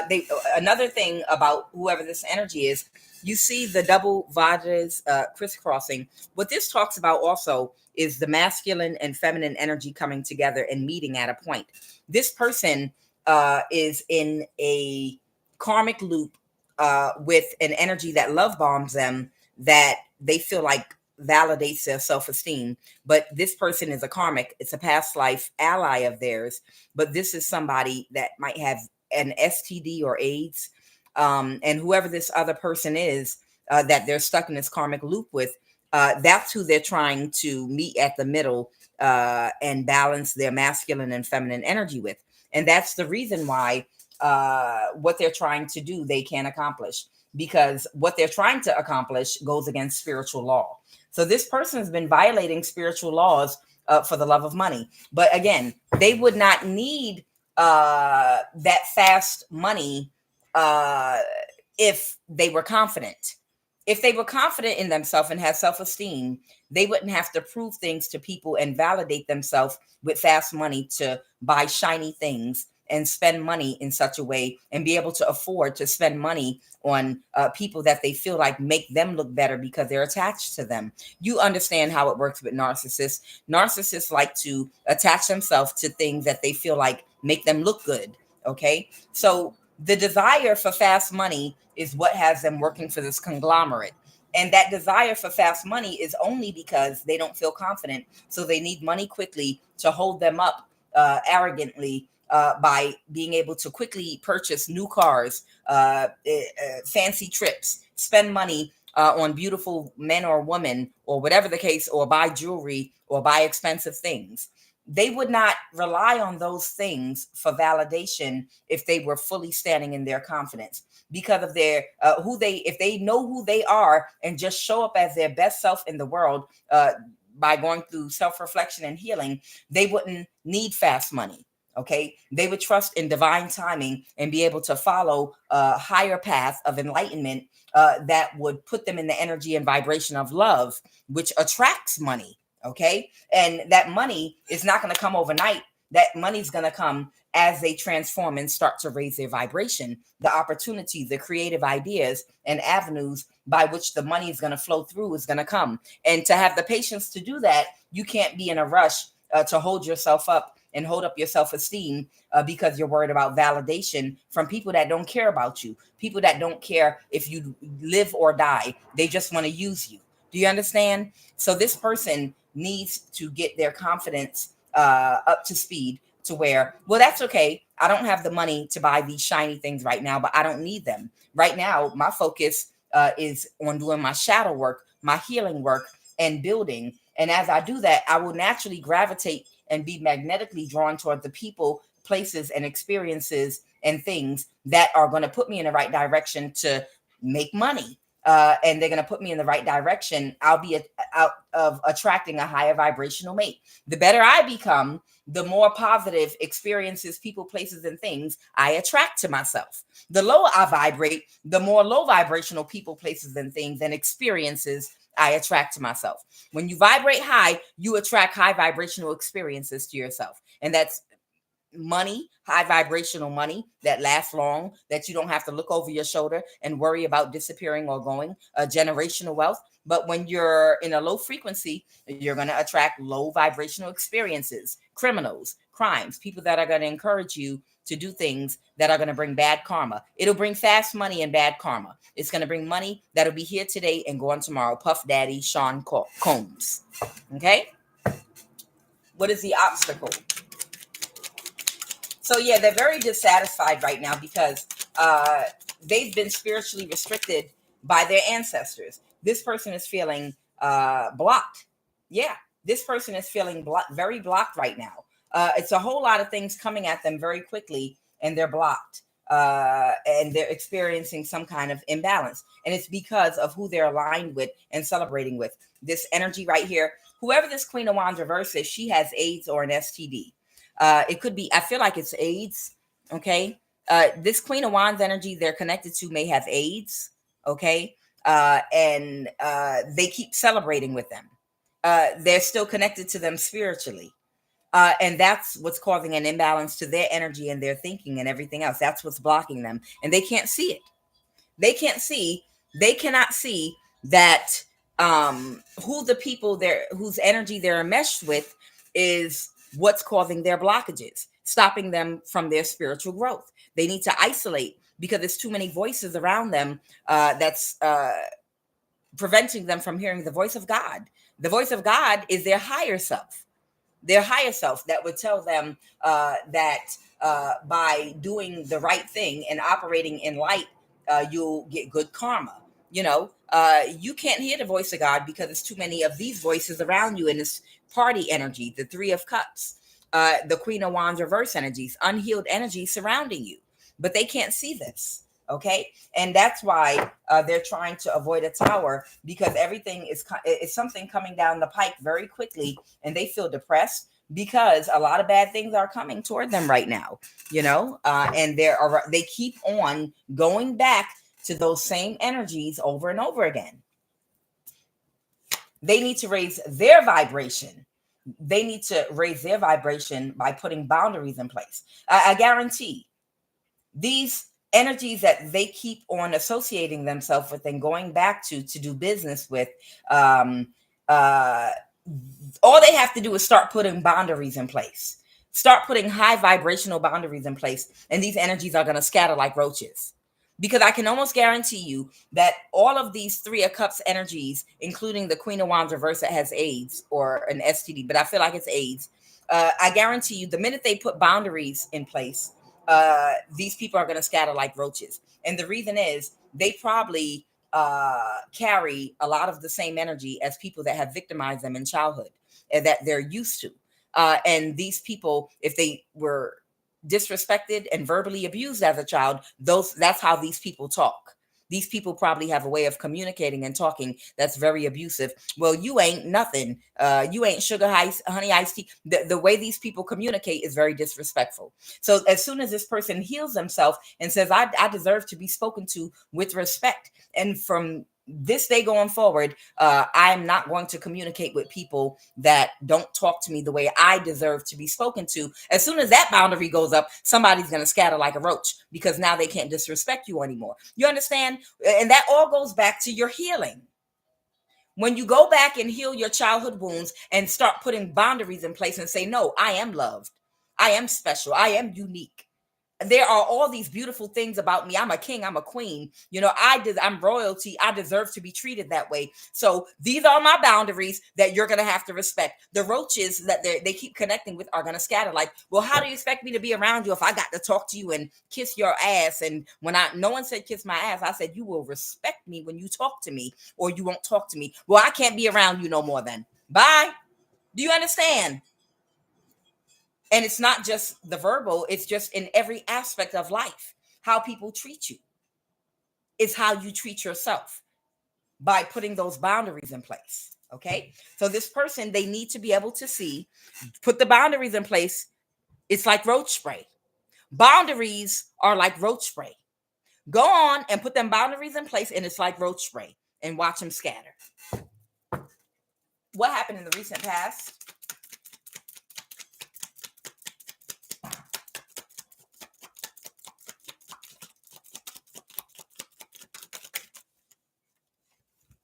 They Another thing about whoever this energy is, you see the double vajas crisscrossing. What this talks about also is the masculine and feminine energy coming together and meeting at a point. This person is in a karmic loop with an energy that love bombs them, that they feel like validates their self-esteem. But this person is a karmic, it's a past life ally of theirs, but this is somebody that might have an STD or AIDS. And whoever this other person is that they're stuck in this karmic loop with, that's who they're trying to meet at the middle and balance their masculine and feminine energy with. And that's the reason why what they're trying to do, they can't accomplish, because what they're trying to accomplish goes against spiritual law. So this person has been violating spiritual laws for the love of money. But again, they would not need that fast money if they were confident. If they were confident in themselves and had self-esteem, they wouldn't have to prove things to people and validate themselves with fast money to buy shiny things and spend money in such a way and be able to afford to spend money on people that they feel like make them look better because they're attached to them. You understand how it works with narcissists. Narcissists like to attach themselves to things that they feel like make them look good. Okay. So the desire for fast money is what has them working for this conglomerate. And that desire for fast money is only because they don't feel confident. So they need money quickly to hold them up arrogantly by being able to quickly purchase new cars, fancy trips, spend money on beautiful men or women, or whatever the case, or buy jewelry or buy expensive things. They would not rely on those things for validation if they were fully standing in their confidence, because of their if they know who they are and just show up as their best self in the world by going through self-reflection and healing, they wouldn't need fast money. Okay, they would trust in divine timing and be able to follow a higher path of enlightenment that would put them in the energy and vibration of love, which attracts money. Okay, and that money is not going to come overnight. That money is going to come as they transform and start to raise their vibration. The opportunity, the creative ideas and avenues by which the money is going to flow through is going to come. And to have the patience to do that, you can't be in a rush to hold yourself up and hold up your self-esteem because you're worried about validation from people that don't care about you, people that don't care if you live or die. They just want to use you. Do you understand? So this person needs to get their confidence up to speed to where, well, that's okay. I don't have the money to buy these shiny things right now, but I don't need them. Right now, my focus is on doing my shadow work, my healing work, and building. And as I do that, I will naturally gravitate and be magnetically drawn toward the people, places, and experiences and things that are going to put me in the right direction to make money. And they're going to put me in the right direction. I'll be out of attracting a higher vibrational mate. The better I become, the more positive experiences, people, places, and things I attract to myself. The lower I vibrate, the more low vibrational people, places, and things and experiences I attract to myself. When you vibrate high, you attract high vibrational experiences to yourself. And that's money, high vibrational money that lasts long, that you don't have to look over your shoulder and worry about disappearing or going, generational wealth. But when you're in a low frequency, you're going to attract low vibrational experiences, criminals, crimes, people that are going to encourage you to do things that are going to bring bad karma. It'll bring fast money and bad karma. It's going to bring money that'll be here today and gone tomorrow. Puff Daddy, Sean Combs. Okay? What is the obstacle? So yeah, they're very dissatisfied right now because they've been spiritually restricted by their ancestors. This person is feeling blocked. Yeah, this person is feeling very blocked right now. It's a whole lot of things coming at them very quickly, and they're blocked. And they're experiencing some kind of imbalance. And it's because of who they're aligned with and celebrating with. This energy right here, whoever this Queen of Wands reverse is, she has AIDS or an STD. It could be, I feel like it's AIDS. Okay. This Queen of Wands energy they're connected to may have AIDS. Okay. And they keep celebrating with them. They're still connected to them spiritually. And that's what's causing an imbalance to their energy and their thinking and everything else. That's what's blocking them. And they can't see it. They cannot see that who the people there whose energy they're enmeshed with is what's causing their blockages, stopping them from their spiritual growth. They need to isolate because there's too many voices around them that's preventing them from hearing the voice of God. The voice of God is their higher self. Their higher self that would tell them that by doing the right thing and operating in light, you'll get good karma. You can't hear the voice of God because there's too many of these voices around you in this party energy, the Three of Cups, the Queen of Wands reverse energies, unhealed energy surrounding you. But they can't see this. Okay. And that's why they're trying to avoid a tower, because everything is something coming down the pike very quickly, and they feel depressed because a lot of bad things are coming toward them right now, and they keep on going back to those same energies over and over again. They need to raise their vibration. They need to raise their vibration by putting boundaries in place. I guarantee these energies that they keep on associating themselves with and going back to do business with, all they have to do is start putting boundaries in place. Start putting high vibrational boundaries in place, and these energies are going to scatter like roaches. Because I can almost guarantee you that all of these Three of Cups energies, including the Queen of Wands reverse that has AIDS or an STD, but I feel like it's AIDS. I guarantee you the minute they put boundaries in place, these people are going to scatter like roaches. And the reason is they probably carry a lot of the same energy as people that have victimized them in childhood and that they're used to. And these people, if they were disrespected and verbally abused as a child, that's how these people talk. These people probably have a way of communicating and talking that's very abusive. Well, you ain't nothing. You ain't sugar, honey, iced tea. The way these people communicate is very disrespectful. So as soon as this person heals themselves and says, I deserve to be spoken to with respect, and from this day going forward, I'm not going to communicate with people that don't talk to me the way I deserve to be spoken to. As soon as that boundary goes up, somebody's going to scatter like a roach because now they can't disrespect you anymore. You understand? And that all goes back to your healing. When you go back and heal your childhood wounds and start putting boundaries in place and say, no, I am loved. I am special. I am unique. There are all these beautiful things about me. I'm a king. I'm a queen. I'm royalty. I deserve to be treated that way. So these are my boundaries that you're going to have to respect. The roaches that they keep connecting with are going to scatter like, well, how do you expect me to be around you if I got to talk to you and kiss your ass? And no one said kiss my ass. I said, you will respect me when you talk to me, or you won't talk to me. Well, I can't be around you no more then. Bye. Do you understand? And it's not just the verbal, it's just in every aspect of life, how people treat you. It's how you treat yourself by putting those boundaries in place. Okay. So this person, they need to be able to see, put the boundaries in place. It's like roach spray. Boundaries are like roach spray. Go on and put them boundaries in place, and it's like roach spray, and watch them scatter. What happened in the recent past?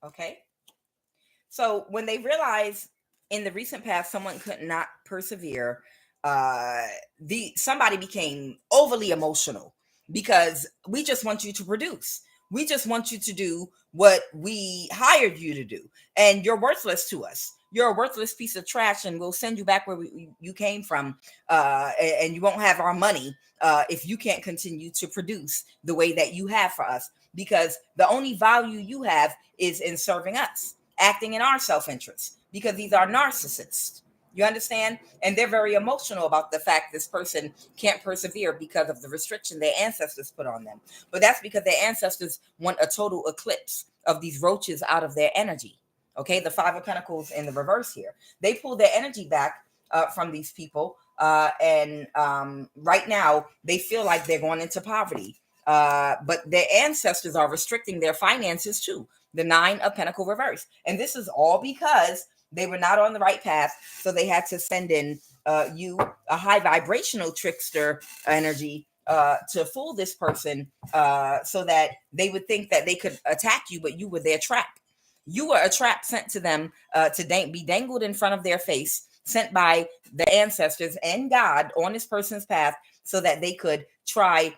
Okay. So when they realized in the recent past someone could not persevere, somebody became overly emotional because we just want you to produce. We just want you to do what we hired you to do, and you're worthless to us. You're a worthless piece of trash, and we'll send you back where you came from, and you won't have our money if you can't continue to produce the way that you have for us, because the only value you have is in serving us, acting in our self-interest, because these are narcissists. You understand? And they're very emotional about the fact this person can't persevere because of the restriction their ancestors put on them. But that's because their ancestors want a total eclipse of these roaches out of their energy. Okay, the Five of Pentacles in the reverse here. They pull their energy back from these people. And right now, they feel like they're going into poverty. But their ancestors are restricting their finances too. The Nine of Pentacles reverse. And this is all because they were not on the right path. So they had to send in you a high vibrational trickster energy to fool this person so that they would think that they could attack you, but you were their trap. You were a trap sent to them to be dangled in front of their face, sent by the ancestors and God on this person's path so that they could try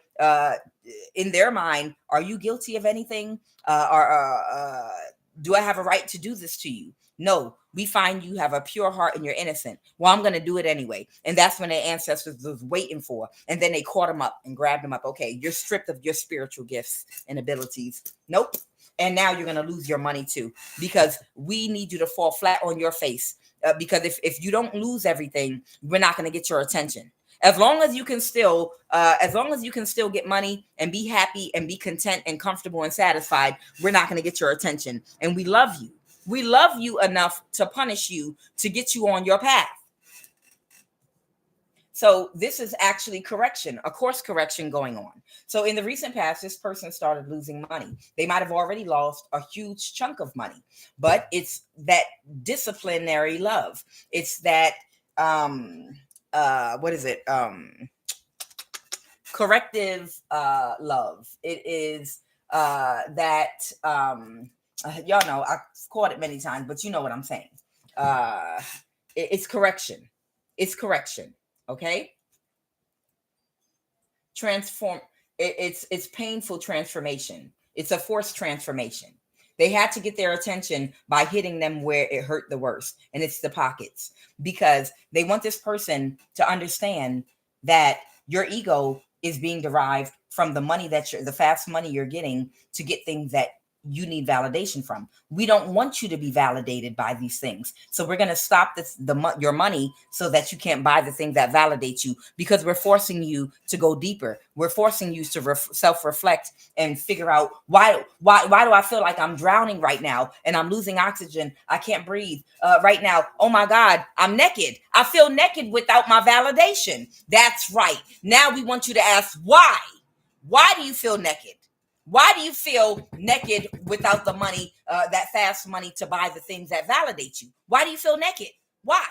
in their mind, are you guilty of anything? Do I have a right to do this to you? No, we find you have a pure heart and you're innocent. Well, I'm going to do it anyway. And that's when the ancestors was waiting for. And then they caught him up and grabbed him up. Okay, you're stripped of your spiritual gifts and abilities. Nope. And now you're going to lose your money too, because we need you to fall flat on your face. Because if you don't lose everything, we're not going to get your attention. As long as you can still get money and be happy and be content and comfortable and satisfied, we're not going to get your attention. And we love you. We love you enough to punish you to get you on your path. So this is actually correction, a course correction going on. So in the recent past, this person started losing money. They might have already lost a huge chunk of money, but it's that disciplinary love. It's that, corrective love. It is that, y'all know, I've caught it many times, but you know what I'm saying. It's correction. It's correction. Okay. Transform. It's painful transformation. It's a forced transformation. They had to get their attention by hitting them where it hurt the worst. And it's the pockets, because they want this person to understand that your ego is being derived from the money the fast money you're getting to get things that you need validation from. We don't want you to be validated by these things. So we're going to stop your money so that you can't buy the things that validate you, because we're forcing you to go deeper. We're forcing you to self-reflect and figure out why do I feel like I'm drowning right now and I'm losing oxygen? I can't breathe right now. Oh my God, I'm naked. I feel naked without my validation. That's right. Now we want you to ask why. Why do you feel naked? Why do you feel naked without the money, that fast money to buy the things that validate you? Why do you feel naked? Why?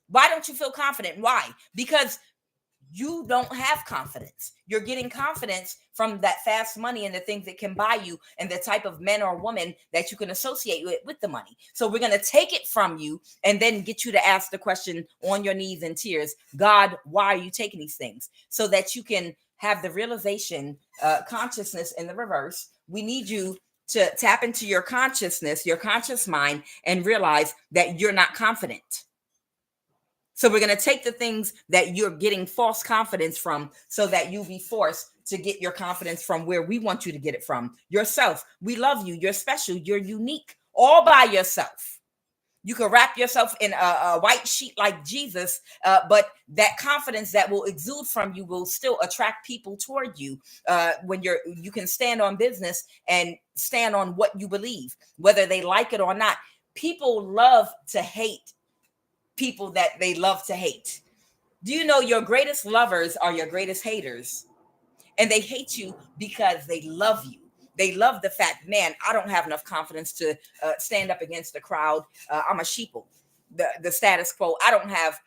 Why don't you feel confident? Why? Because you don't have confidence. You're getting confidence from that fast money and the things that can buy you and the type of men or woman that you can associate with the money. So we're going to take it from you and then get you to ask the question on your knees in tears, God, why are you taking these things? So that you can have the realization, consciousness in the reverse. We need you to tap into your consciousness, your conscious mind, and realize that you're not confident. So we're going to take the things that you're getting false confidence from so that you'll be forced to get your confidence from where we want you to get it from, yourself. We love you. You're special. You're unique all by yourself. You can wrap yourself in a white sheet like Jesus, but that confidence that will exude from you will still attract people toward you when you can stand on business and stand on what you believe, whether they like it or not. People love to hate people that they love to hate. Do you know your greatest lovers are your greatest haters? And they hate you because they love you. They love the fact, man, I don't have enough confidence to stand up against the crowd. I'm a sheeple, the status quo. I don't have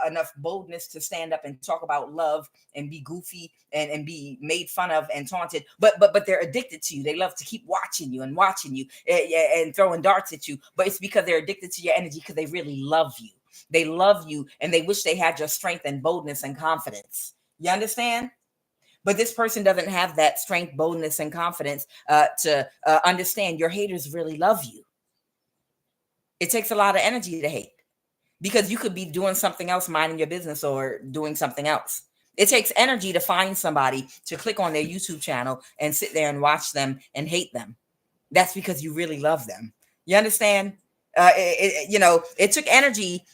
enough boldness to stand up and talk about love and be goofy and be made fun of and taunted. But they're addicted to you. They love to keep watching you and throwing darts at you. But it's because they're addicted to your energy, because they really love you. They love you and they wish they had your strength and boldness and confidence. You understand? But this person doesn't have that strength, boldness, and confidence to understand your haters really love you. It takes a lot of energy to hate, because you could be doing something else, minding your business or doing something else. It takes energy to find somebody to click on their YouTube channel and sit there and watch them and hate them. That's because you really love them. You understand? It took energy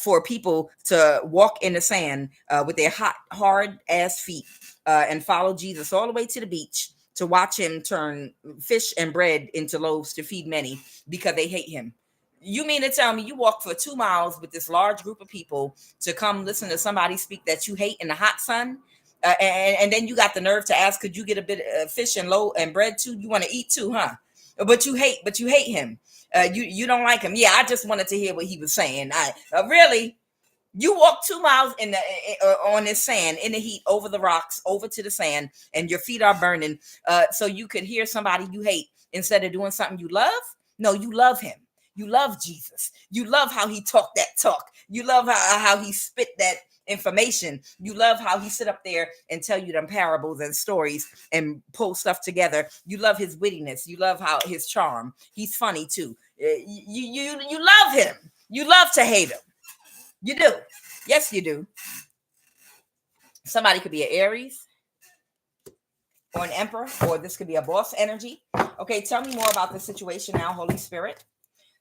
for people to walk in the sand with their hot, hard ass feet and follow Jesus all the way to the beach to watch him turn fish and bread into loaves to feed many, because they hate him. You mean to tell me you walk for 2 miles with this large group of people to come listen to somebody speak that you hate in the hot sun? And then you got the nerve to ask, could you get a bit of fish and loaf and bread too? You want to eat too, huh? But you hate him. You don't like him. Yeah, I just wanted to hear what he was saying. Really? You walk 2 miles in the on this sand in the heat over the rocks over to the sand, and your feet are burning, so you could hear somebody you hate instead of doing something you love. No, you love him. You love Jesus. You love how he talked that talk. You love how he spit that information. You love how he sit up there and tell you them parables and stories and pull stuff together. You love his wittiness. You love how his charm. He's funny too. You love him. You love to hate him. You do. Yes, you do. Somebody could be an Aries or an Emperor, or this could be a boss energy. Okay, tell me more about the situation now, Holy Spirit.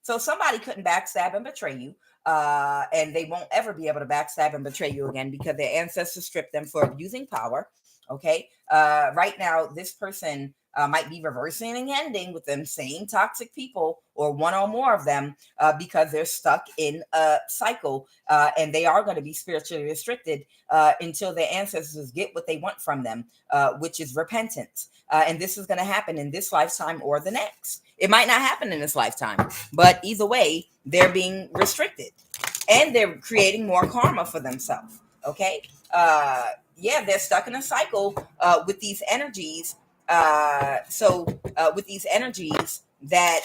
So somebody couldn't backstab and betray you, and they won't ever be able to backstab and betray you again because their ancestors stripped them for abusing power. Okay, right now this person might be reversing and ending with them same toxic people or one or more of them because they're stuck in a cycle, and they are going to be spiritually restricted until their ancestors get what they want from them, which is repentance. And this is going to happen in this lifetime or the next. It might not happen in this lifetime, but either way, they're being restricted and they're creating more karma for themselves. Okay. Yeah, they're stuck in a cycle with these energies. With these energies that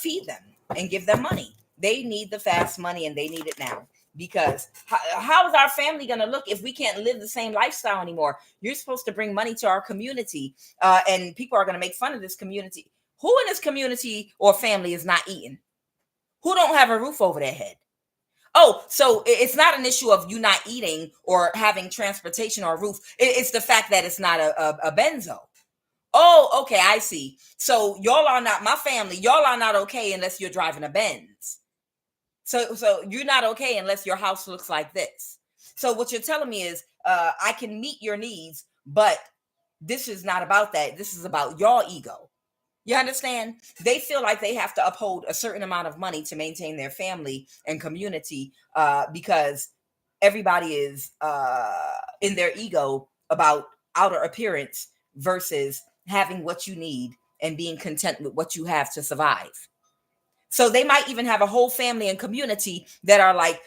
feed them and give them money, they need the fast money and they need it now. Because how is our family going to look if we can't live the same lifestyle anymore? You're supposed to bring money to our community, and people are going to make fun of this community. Who in this community or family is not eating? Who don't have a roof over their head? Oh, so it's not an issue of you not eating or having transportation or a roof. It's the fact that it's not a benzo. Oh, okay, I see. So y'all are not, my family, y'all are not okay unless you're driving a Benz. So you're not okay unless your house looks like this. So what you're telling me is I can meet your needs, but this is not about that. This is about your ego. You understand? They feel like they have to uphold a certain amount of money to maintain their family and community because everybody is in their ego about outer appearance versus having what you need and being content with what you have to survive. So they might even have a whole family and community that are like,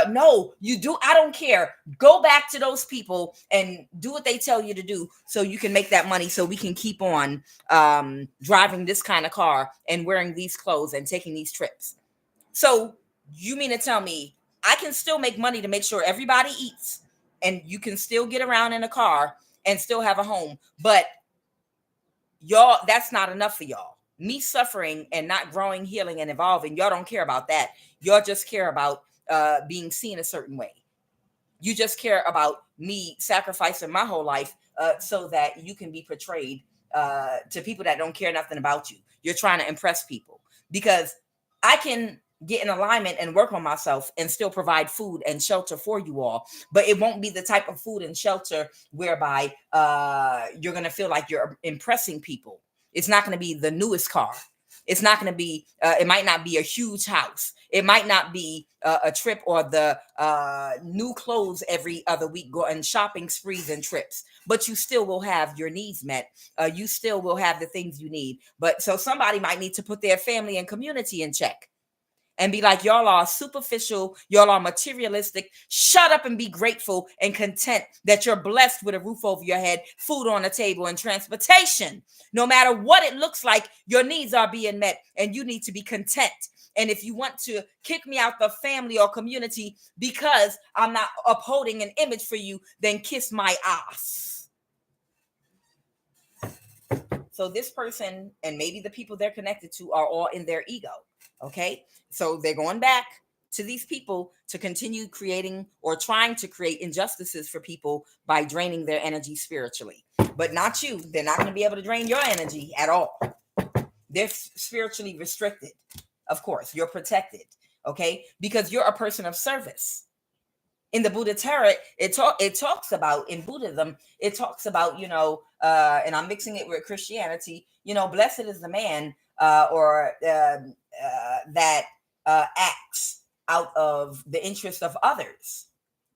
no, you do. I don't care. Go back to those people and do what they tell you to do so you can make that money so we can keep on driving this kind of car and wearing these clothes and taking these trips. So you mean to tell me I can still make money to make sure everybody eats and you can still get around in a car and still have a home, but y'all, that's not enough for y'all. Me suffering and not growing, healing, and evolving, y'all don't care about that. Y'all just care about being seen a certain way. You just care about me sacrificing my whole life so that you can be portrayed to people that don't care nothing about you. You're trying to impress people because I can get in alignment and work on myself and still provide food and shelter for you all. But it won't be the type of food and shelter whereby you're going to feel like you're impressing people. It's not going to be the newest car. It's not going to be, it might not be a huge house. It might not be a trip or the new clothes every other week, go and shopping sprees and trips, but you still will have your needs met. You still will have the things you need. But so somebody might need to put their family and community in check and be like, y'all are superficial, y'all are materialistic. Shut up and be grateful and content that you're blessed with a roof over your head, food on the table, and transportation. No matter what it looks like, your needs are being met and you need to be content. And if you want to kick me out the family or community because I'm not upholding an image for you, then kiss my ass. So this person and maybe the people they're connected to are all in their ego. Okay, so they're going back to these people to continue creating or trying to create injustices for people by draining their energy spiritually, but not you. They're not going to be able to drain your energy at all. They're spiritually restricted. Of course, you're protected. Okay, because you're a person of service. In the Buddha Tarot, it talks about, in Buddhism, it talks about, and I'm mixing it with Christianity, blessed is the man that acts out of the interest of others.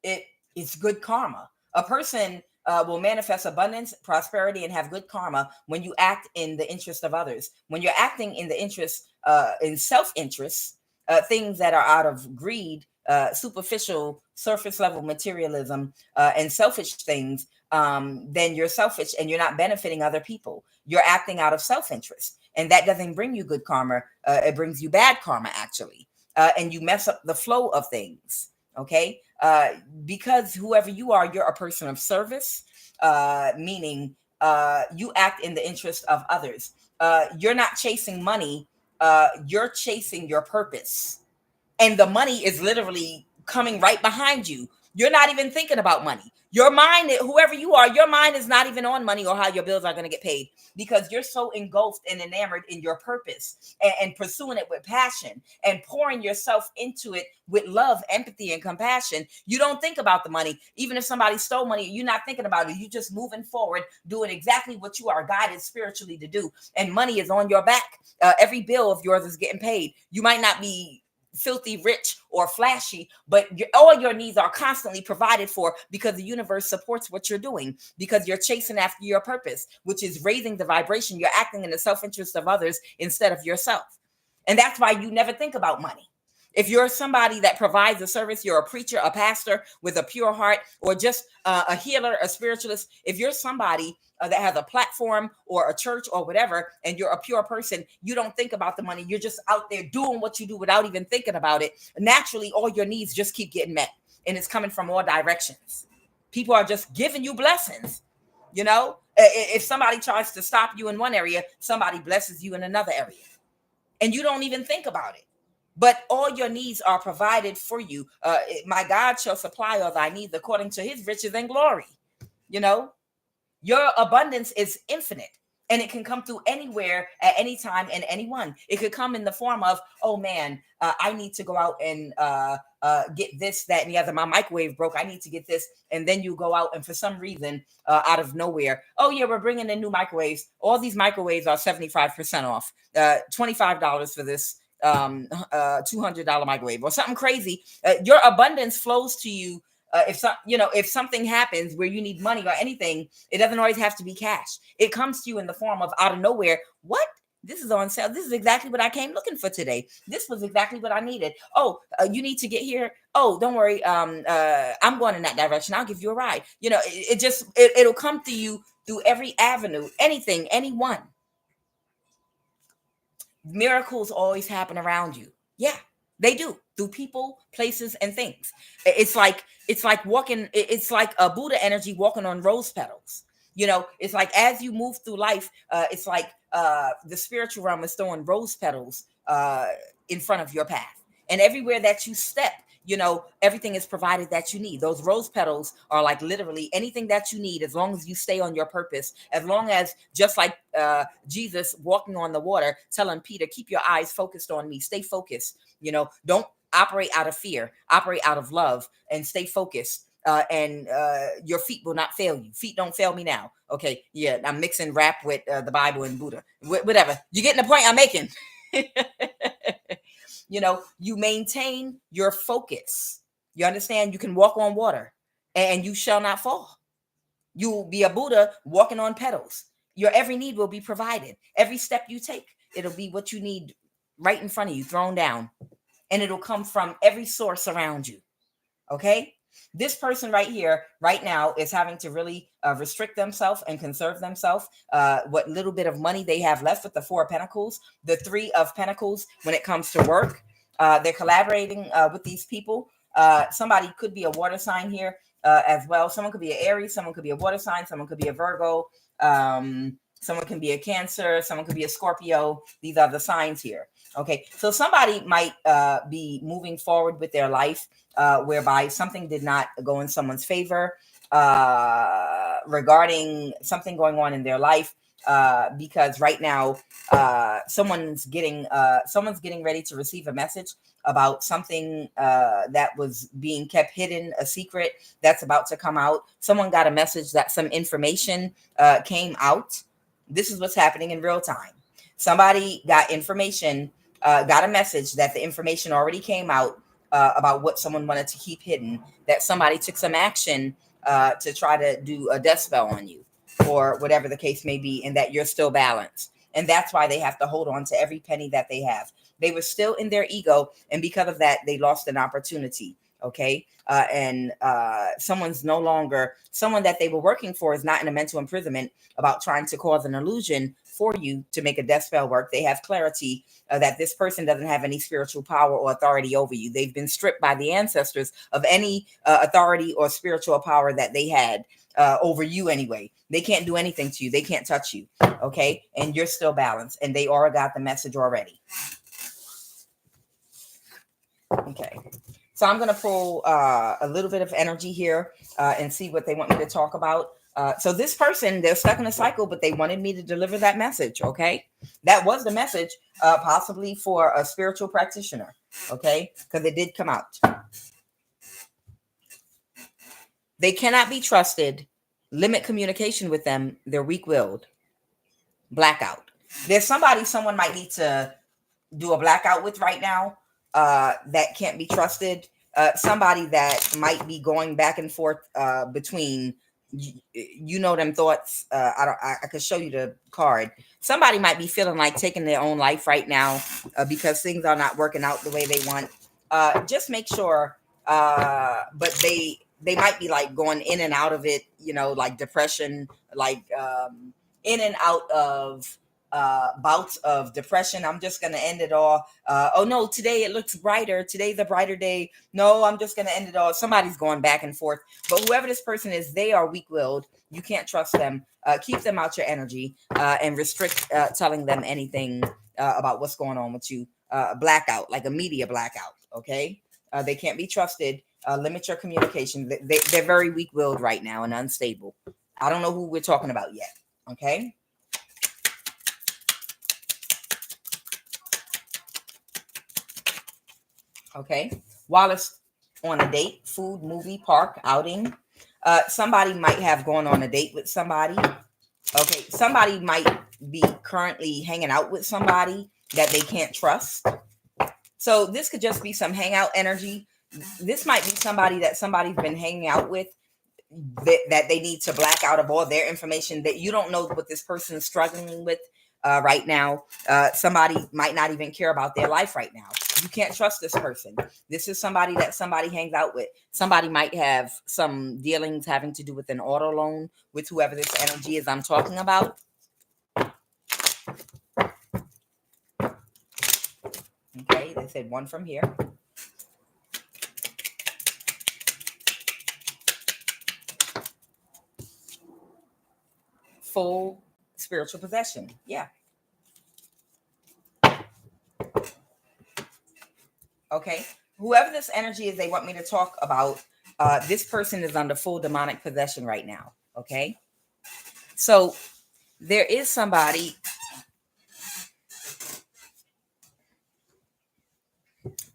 It's good karma. A person will manifest abundance, prosperity, and have good karma when you act in the interest of others. When you're acting in the interest, in self-interest, things that are out of greed, superficial, surface level materialism and selfish things, then you're selfish and you're not benefiting other people. You're acting out of self-interest, and that doesn't bring you good karma. It brings you bad karma, actually, and you mess up the flow of things. Okay, because whoever you are, you're a person of service, meaning you act in the interest of others. You're not chasing money. You're chasing your purpose, and the money is literally coming right behind you. You're not even thinking about money. Your mind, whoever you are, your mind is not even on money or how your bills are going to get paid, because you're so engulfed and enamored in your purpose, and pursuing it with passion and pouring yourself into it with love, empathy, and compassion. You don't think about the money. Even if somebody stole money, you're not thinking about it. You're just moving forward, doing exactly what you are guided spiritually to do. And money is on your back. Every bill of yours is getting paid. You might not be filthy rich or flashy, but all your needs are constantly provided for, because the universe supports what you're doing, because you're chasing after your purpose, which is raising the vibration. You're acting in the self-interest of others instead of yourself. And that's why you never think about money. If you're somebody that provides a service, you're a preacher, a pastor with a pure heart, or just a healer, a spiritualist. If you're somebody that has a platform or a church or whatever, and you're a pure person, you don't think about the money. You're just out there doing what you do without even thinking about it. Naturally, all your needs just keep getting met, and it's coming from all directions. People are just giving you blessings. You know, if somebody tries to stop you in one area, somebody blesses you in another area, and you don't even think about it. But all your needs are provided for you. My God shall supply all thy needs according to his riches and glory. You know, your abundance is infinite, and it can come through anywhere at any time and anyone. It could come in the form of, oh man, I need to go out and get this, that, and the other. My microwave broke. I need to get this. And then you go out, and for some reason, out of nowhere, oh yeah, we're bringing in new microwaves. All these microwaves are 75% off, $25 for this $200 microwave or something crazy. Your abundance flows to you. If something happens where you need money or anything, it doesn't always have to be cash. It comes to you in the form of out of nowhere. What? This is on sale. This is exactly what I came looking for today. This was exactly what I needed. Oh, you need to get here. Oh, don't worry. I'm going in that direction. I'll give you a ride. You know, it'll come to you through every avenue, anything, anyone. Miracles always happen around you. Yeah, they do, through people, places, and things. It's like walking. It's like a Buddha energy walking on rose petals. You know, it's like as you move through life, it's like the spiritual realm is throwing rose petals in front of your path, and everywhere that you step, you know, everything is provided that you need. Those rose petals are like literally anything that you need, as long as you stay on your purpose, as long as, just like Jesus walking on the water, telling Peter, keep your eyes focused on me, stay focused, you know, don't operate out of fear, operate out of love, and stay focused. And your feet will not fail you. Feet don't fail me now. Okay. Yeah. I'm mixing rap with the Bible and Buddha, whatever. You getting the point I'm making? You know, you maintain your focus. You understand? You can walk on water and you shall not fall. You will be a Buddha walking on petals. Your every need will be provided. Every step you take, it'll be what you need right in front of you, thrown down. And it'll come from every source around you. Okay? This person right here, right now, is having to really restrict themselves and conserve themselves. What little bit of money they have left with the Four of Pentacles, the Three of Pentacles, when it comes to work, they're collaborating with these people. Somebody could be a water sign here as well. Someone could be an Aries. Someone could be a water sign. Someone could be a Virgo. Someone can be a Cancer. Someone could be a Scorpio. These are the signs here. Okay, so somebody might be moving forward with their life whereby something did not go in someone's favor regarding something going on in their life, because right now someone's getting ready to receive a message about something that was being kept hidden, a secret that's about to come out. Someone got a message that some information came out. This is what's happening in real time. Somebody got information, got a message that the information already came out about what someone wanted to keep hidden, that somebody took some action to try to do a death spell on you, or whatever the case may be, and that you're still balanced. And that's why they have to hold on to every penny that they have. They were still in their ego, and because of that, they lost an opportunity. Okay. And someone's no longer someone that they were working for is not in a mental imprisonment about trying to cause an illusion for you to make a death spell work. They have clarity that this person doesn't have any spiritual power or authority over you. They've been stripped by the ancestors of any authority or spiritual power that they had over you anyway. They can't do anything to you. They can't touch you. Okay. And you're still balanced, and they already got the message already. Okay. So I'm going to pull a little bit of energy here and see what they want me to talk about. So this person, they're stuck in a cycle, but they wanted me to deliver that message. Okay. That was the message, possibly for a spiritual practitioner. Okay. Because it did come out. They cannot be trusted. Limit communication with them. They're weak-willed. Blackout. There's somebody someone might need to do a blackout with right now that can't be trusted. Somebody that might be going back and forth between, them thoughts. I could show you the card. Somebody might be feeling like taking their own life right now because things are not working out the way they want. Just make sure, but they might be like going in and out of it, like depression, like in and out of bouts of depression. I'm just going to end it all. Oh no, today it looks brighter. Today's a brighter day. No, I'm just going to end it all. Somebody's going back and forth, but whoever this person is, they are weak-willed. You can't trust them. Keep them out your energy and restrict telling them anything about what's going on with you. Blackout, like a media blackout. Okay. They can't be trusted. Limit your communication. They're very weak-willed right now and unstable. I don't know who we're talking about yet. Okay. Okay. Wallace on a date, food, movie, park, outing. Somebody might have gone on a date with somebody. Okay. Somebody might be currently hanging out with somebody that they can't trust. So this could just be some hangout energy. This might be somebody that somebody's been hanging out with that they need to black out of all their information, that you don't know what this person is struggling with right now. Somebody might not even care about their life right now. You can't trust this person. This is somebody that somebody hangs out with. Somebody might have some dealings having to do with an auto loan with whoever this energy is I'm talking about. Okay, they said one from here. Full spiritual possession. Yeah. Okay. Whoever this energy is they want me to talk about, this person is under full demonic possession right now. Okay. So there is somebody.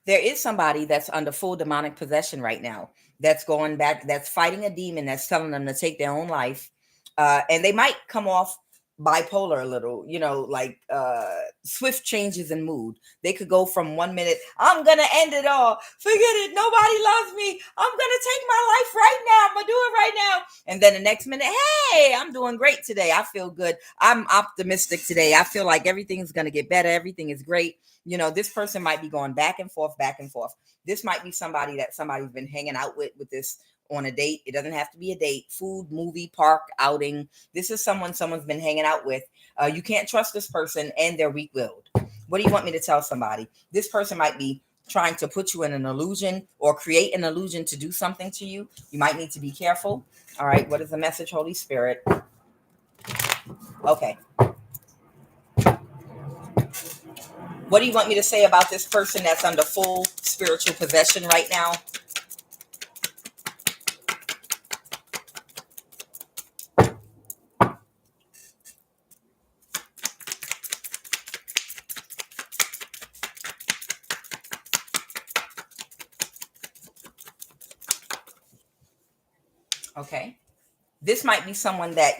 There is somebody that's under full demonic possession right now. That's going back. That's fighting a demon that's telling them to take their own life. And they might come off bipolar a little, like swift changes in mood. They could go from 1 minute, I'm gonna end it all, forget it, nobody loves me, I'm gonna take my life right now, I'm gonna do it right now, and then the next minute, hey, I'm doing great today, I feel good, I'm optimistic today, I feel like everything's gonna get better, everything is great. This person might be going back and forth. This might be somebody that somebody's been hanging out with this on a date. It doesn't have to be a date. Food, movie, park, outing. This is someone's been hanging out with. You can't trust this person, and they're weak-willed. What do you want me to tell somebody? This person might be trying to put you in an illusion or create an illusion to do something to you. You might need to be careful. All right. What is the message, Holy Spirit? Okay. What do you want me to say about this person that's under full spiritual possession right now? Okay. This might be someone that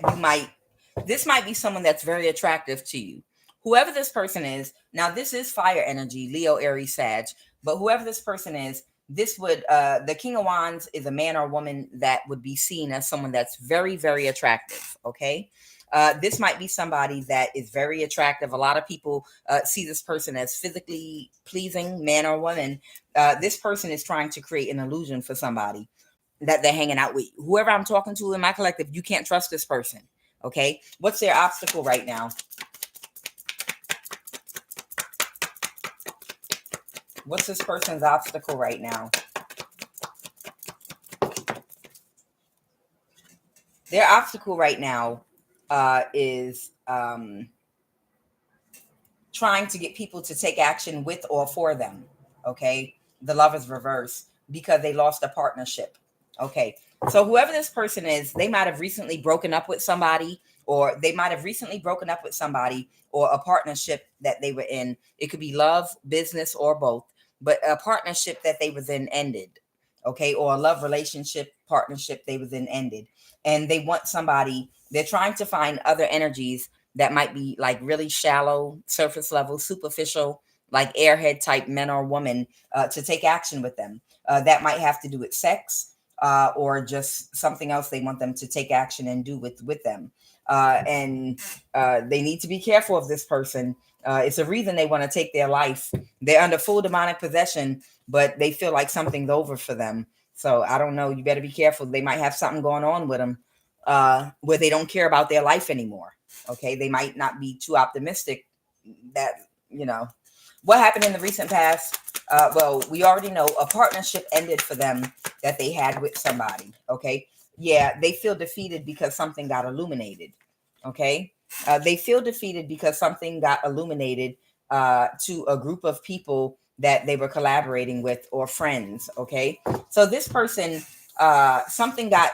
this might be someone that's very attractive to you. Whoever this person is, now this is fire energy, Leo, Aries, Sag, but whoever this person is, this would, the King of Wands is a man or woman that would be seen as someone that's very, very attractive. Okay. This might be somebody that is very attractive. A lot of people see this person as physically pleasing, man or woman. This person is trying to create an illusion for somebody that they're hanging out with. Whoever I'm talking to in my collective, you can't trust this person. Okay. What's their obstacle right now? What's this person's obstacle right now? Their obstacle right now is trying to get people to take action with or for them. Okay. The Lover's reverse, because they lost a partnership. Okay. So whoever this person is, they might have recently broken up with somebody, or they might have recently broken up with somebody, or a partnership that they were in. It could be love, business, or both, but a partnership that they was in ended. Okay. Or a love relationship partnership they was in ended. And they want somebody, they're trying to find other energies that might be like really shallow, surface level, superficial, like airhead type men or women to take action with them. That might have to do with sex, or just something else they want them to take action and do with them. And they need to be careful of this person. It's a reason they want to take their life. They're under full demonic possession, but they feel like something's over for them. So I don't know. You better be careful. They might have something going on with them where they don't care about their life anymore. Okay. They might not be too optimistic that, what happened in the recent past. Well, we already know a partnership ended for them that they had with somebody. Okay. Yeah. They feel defeated because something got illuminated. Okay. They feel defeated because something got illuminated to a group of people that they were collaborating with, or friends. Okay. So this person, something got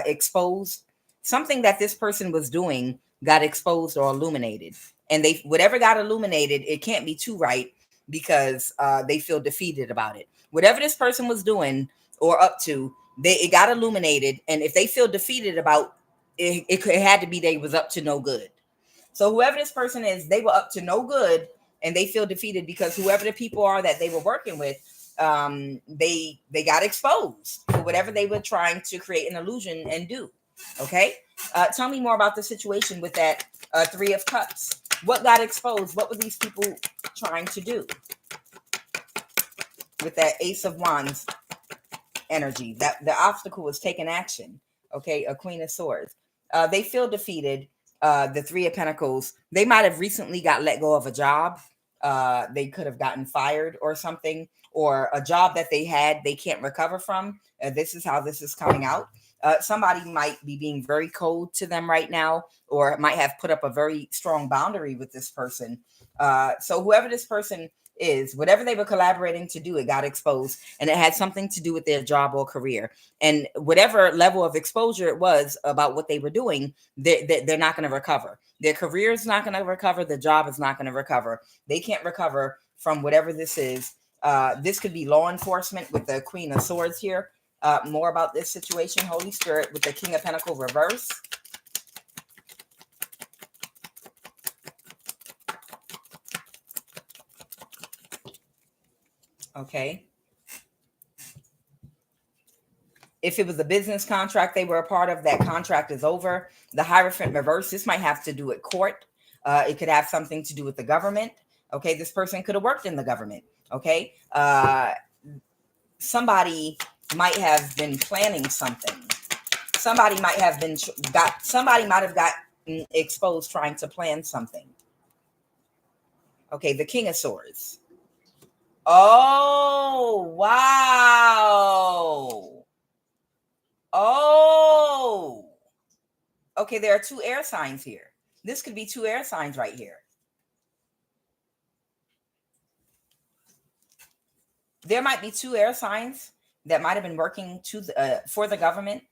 exposed. Something that this person was doing got exposed or illuminated. And they, whatever got illuminated, it can't be too right, because they feel defeated about it. Whatever this person was doing or up to, it got illuminated. And if they feel defeated about it, it had to be they was up to no good. So whoever this person is, they were up to no good, and they feel defeated because whoever the people are that they were working with, they got exposed for whatever they were trying to create an illusion and do. Okay. Tell me more about the situation with that 3 of Cups. What got exposed? What were these people trying to do with that Ace of Wands energy? That the obstacle was taking action. Okay. A Queen of Swords. They feel defeated. The 3 of Pentacles. They might have recently got let go of a job. They could have gotten fired or something, or a job that they had they can't recover from. This is how this is coming out. Somebody might be being very cold to them right now, or might have put up a very strong boundary with this person. So whoever this person is, whatever they were collaborating to do, it got exposed, and it had something to do with their job or career. And whatever level of exposure it was about what they were doing, they're not going to recover. Their career is not going to recover. The job is not going to recover. They can't recover from whatever this is. This could be law enforcement with the Queen of Swords here. More about this situation, Holy Spirit, with the King of Pentacles reverse. Okay. If it was a business contract they were a part of, that contract is over. The Hierophant reverse, this might have to do with court. It could have something to do with the government. Okay. This person could have worked in the government. Okay. Somebody might have been planning something. Somebody might have gotten exposed trying to plan something. Okay. The King of Swords. Oh, wow. Oh, okay. There are 2 air signs here. This could be 2 air signs right here. There might be 2 air signs that might have been working for the government,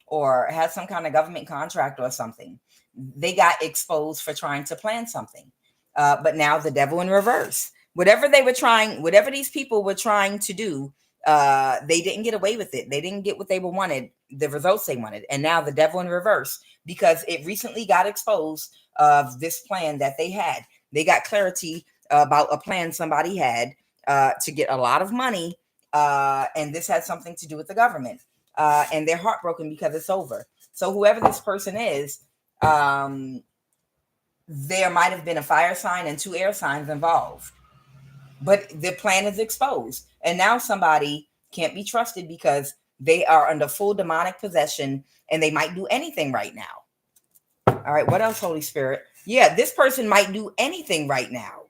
or had some kind of government contract or something. They got exposed for trying to plan something. But now the Devil in reverse. Whatever these people were trying to do, they didn't get away with it. They didn't get what they wanted, the results they wanted. And now the Devil in reverse, because it recently got exposed of this plan that they had. They got clarity about a plan somebody had to get a lot of money. And this had something to do with the government. And they're heartbroken because it's over. So whoever this person is, there might have been a fire sign and 2 air signs involved, but the plan is exposed. And now somebody can't be trusted because they are under full demonic possession and they might do anything right now. All right, what else, Holy Spirit? Yeah, this person might do anything right now.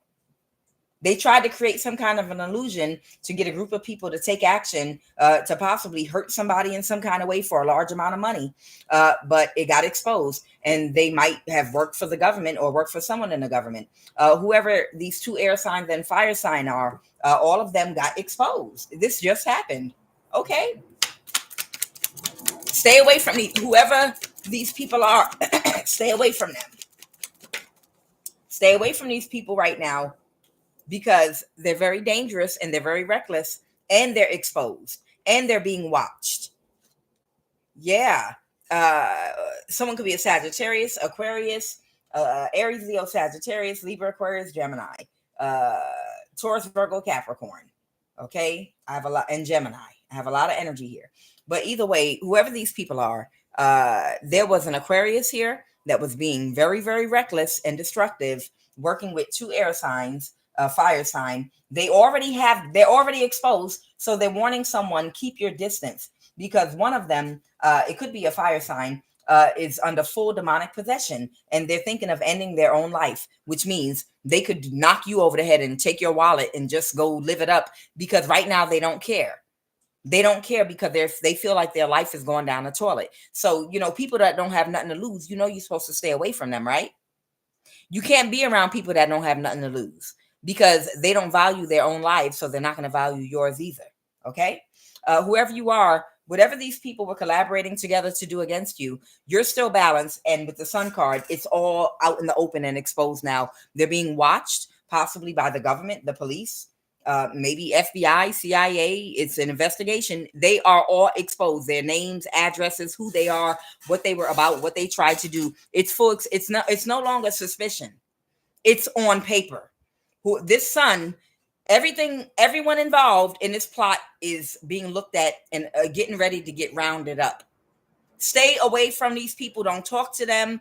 They tried to create some kind of an illusion to get a group of people to take action to possibly hurt somebody in some kind of way for a large amount of money. But it got exposed, and they might have worked for the government or worked for someone in the government. Whoever these 2 air signs and fire sign are, all of them got exposed. This just happened. Okay. Stay away from whoever these people are. Stay away from them. Stay away from these people right now, because they're very dangerous and they're very reckless and they're exposed and they're being watched. Yeah. Someone could be a Sagittarius, Aquarius, Aries, Leo, Sagittarius, Libra, Aquarius, Gemini, Taurus, Virgo, Capricorn. Okay. I have a lot, and Gemini. I have a lot of energy here. But either way, whoever these people are, there was an Aquarius here that was being very, very reckless and destructive, working with 2 air signs, fire sign. They're already exposed. So they're warning someone, keep your distance, because one of them, it could be a fire sign, is under full demonic possession, and they're thinking of ending their own life, which means they could knock you over the head and take your wallet and just go live it up, because right now they don't care. They don't care because they feel like their life is going down the toilet. So, people that don't have nothing to lose, you're supposed to stay away from them, right? You can't be around people that don't have nothing to lose, because they don't value their own lives, so they're not going to value yours either. Okay? Whoever you are, whatever these people were collaborating together to do against you, you're still balanced. And with the Sun card, it's all out in the open and exposed now. They're being watched, possibly by the government, the police, maybe FBI, CIA. It's an investigation. They are all exposed. Their names, addresses, who they are, what they were about, what they tried to do. It's full. It's no longer suspicion. It's on paper. This Sun, everyone involved in this plot is being looked at and getting ready to get rounded up. Stay away from these people. Don't talk to them.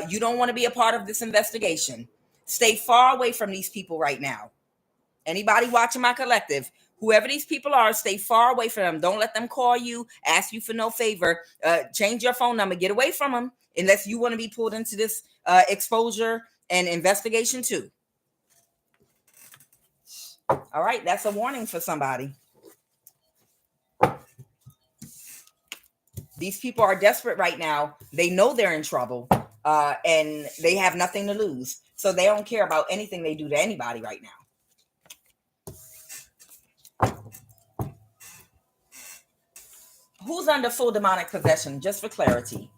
You don't want to be a part of this investigation. Stay far away from these people right now. Anybody watching my collective, whoever these people are, stay far away from them. Don't let them call you, ask you for no favor. Change your phone number. Get away from them unless you want to be pulled into this exposure and investigation too. All right, that's a warning for somebody. These people are desperate right now. They know they're in trouble, and they have nothing to lose. So they don't care about anything they do to anybody right now. Who's under full demonic possession? Just for clarity.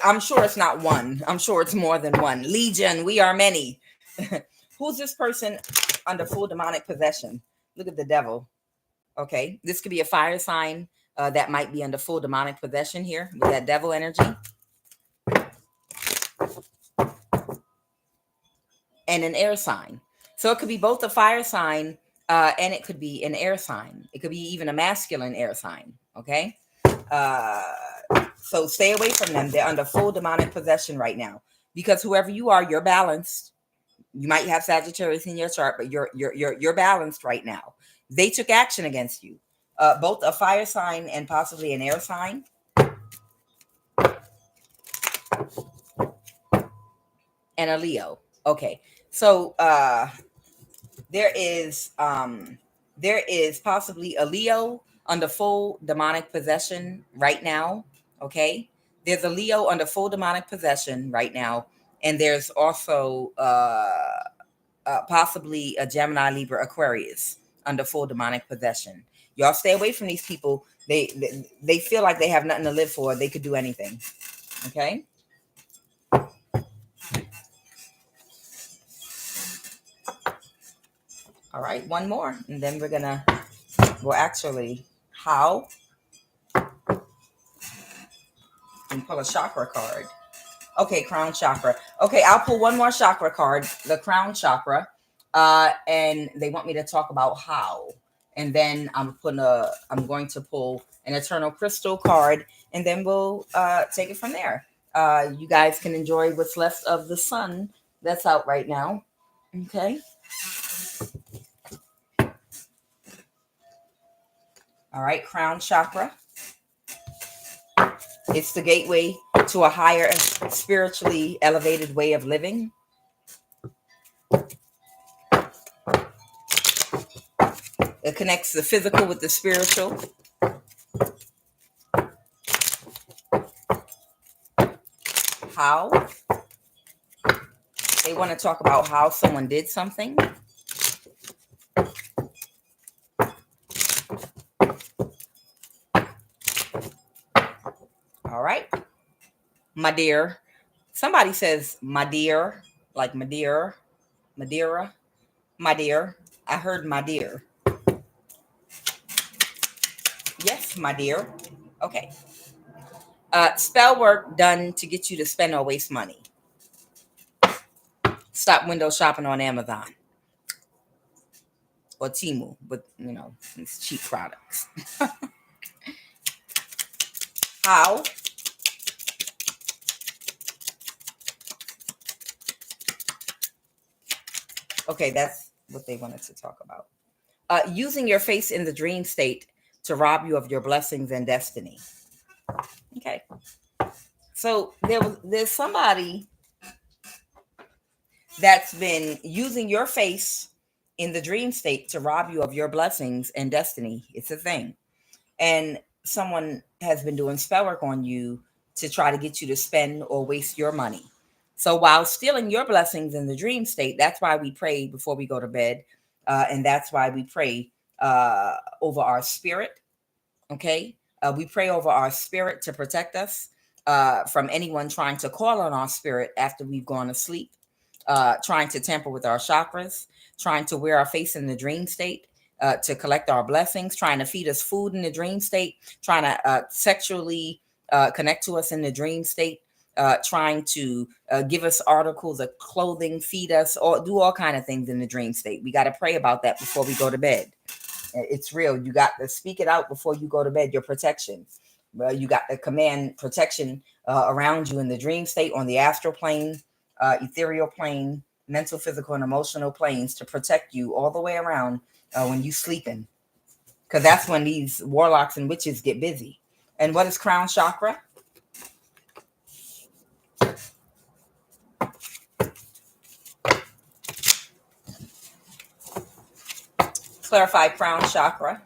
I'm sure it's not one. I'm sure it's more than one. Legion, we are many. Who's this person under full demonic possession? Look at the devil. Okay, this could be a fire sign that might be under full demonic possession here with that devil energy. And an air sign. So it could be both a fire sign and it could be an air sign. It could be even a masculine air sign. Okay. So stay away from them. They're under full demonic possession right now, because whoever you are, you're balanced. You might have Sagittarius in your chart, but you're balanced right now. They took action against you. Both a fire sign and possibly an air sign. And a Leo. Okay. So there is possibly a Leo under full demonic possession right now. Okay. There's a Leo under full demonic possession right now. And there's also possibly a Gemini, Libra, Aquarius under full demonic possession. Y'all stay away from these people. They feel like they have nothing to live for. They could do anything. Okay. All right, one more, and then we'll actually how and pull a chakra card. Okay, crown chakra. Okay, I'll pull one more chakra card, the crown chakra, and they want me to talk about how. And then I'm going to pull an eternal crystal card, and then we'll take it from there. You guys can enjoy what's left of the sun that's out right now. Okay. All right, crown chakra. It's the gateway to a higher and spiritually elevated way of living. It connects the physical with the spiritual. How? They want to talk about how someone did something. All right. My dear. Somebody says my dear, like Madeira. Madeira. My dear. I heard my dear. Yes, my dear. Okay. Spell work done to get you to spend or waste money. Stop window shopping on Amazon or Temu with, these cheap products. How? Okay, that's what they wanted to talk about. Using your face in the dream state to rob you of your blessings and destiny. Okay. So there's somebody that's been using your face in the dream state to rob you of your blessings and destiny. It's a thing. And someone has been doing spell work on you to try to get you to spend or waste your money. So while stealing your blessings in the dream state, that's why we pray before we go to bed. And that's why we pray over our spirit. Okay. We pray over our spirit to protect us from anyone trying to call on our spirit after we've gone to sleep, trying to tamper with our chakras, trying to wear our face in the dream state, to collect our blessings, trying to feed us food in the dream state, trying to sexually connect to us in the dream state, trying to give us articles of clothing, feed us, or do all kind of things in the dream state. We got to pray about that before we go to bed. It's real. You got to speak it out before you go to bed, your protection. Well, you got to command protection around you in the dream state, on the astral plane, ethereal plane, mental, physical, and emotional planes to protect you all the way around when you sleeping. Because that's when these warlocks and witches get busy. And what is crown chakra? Clarify crown chakra.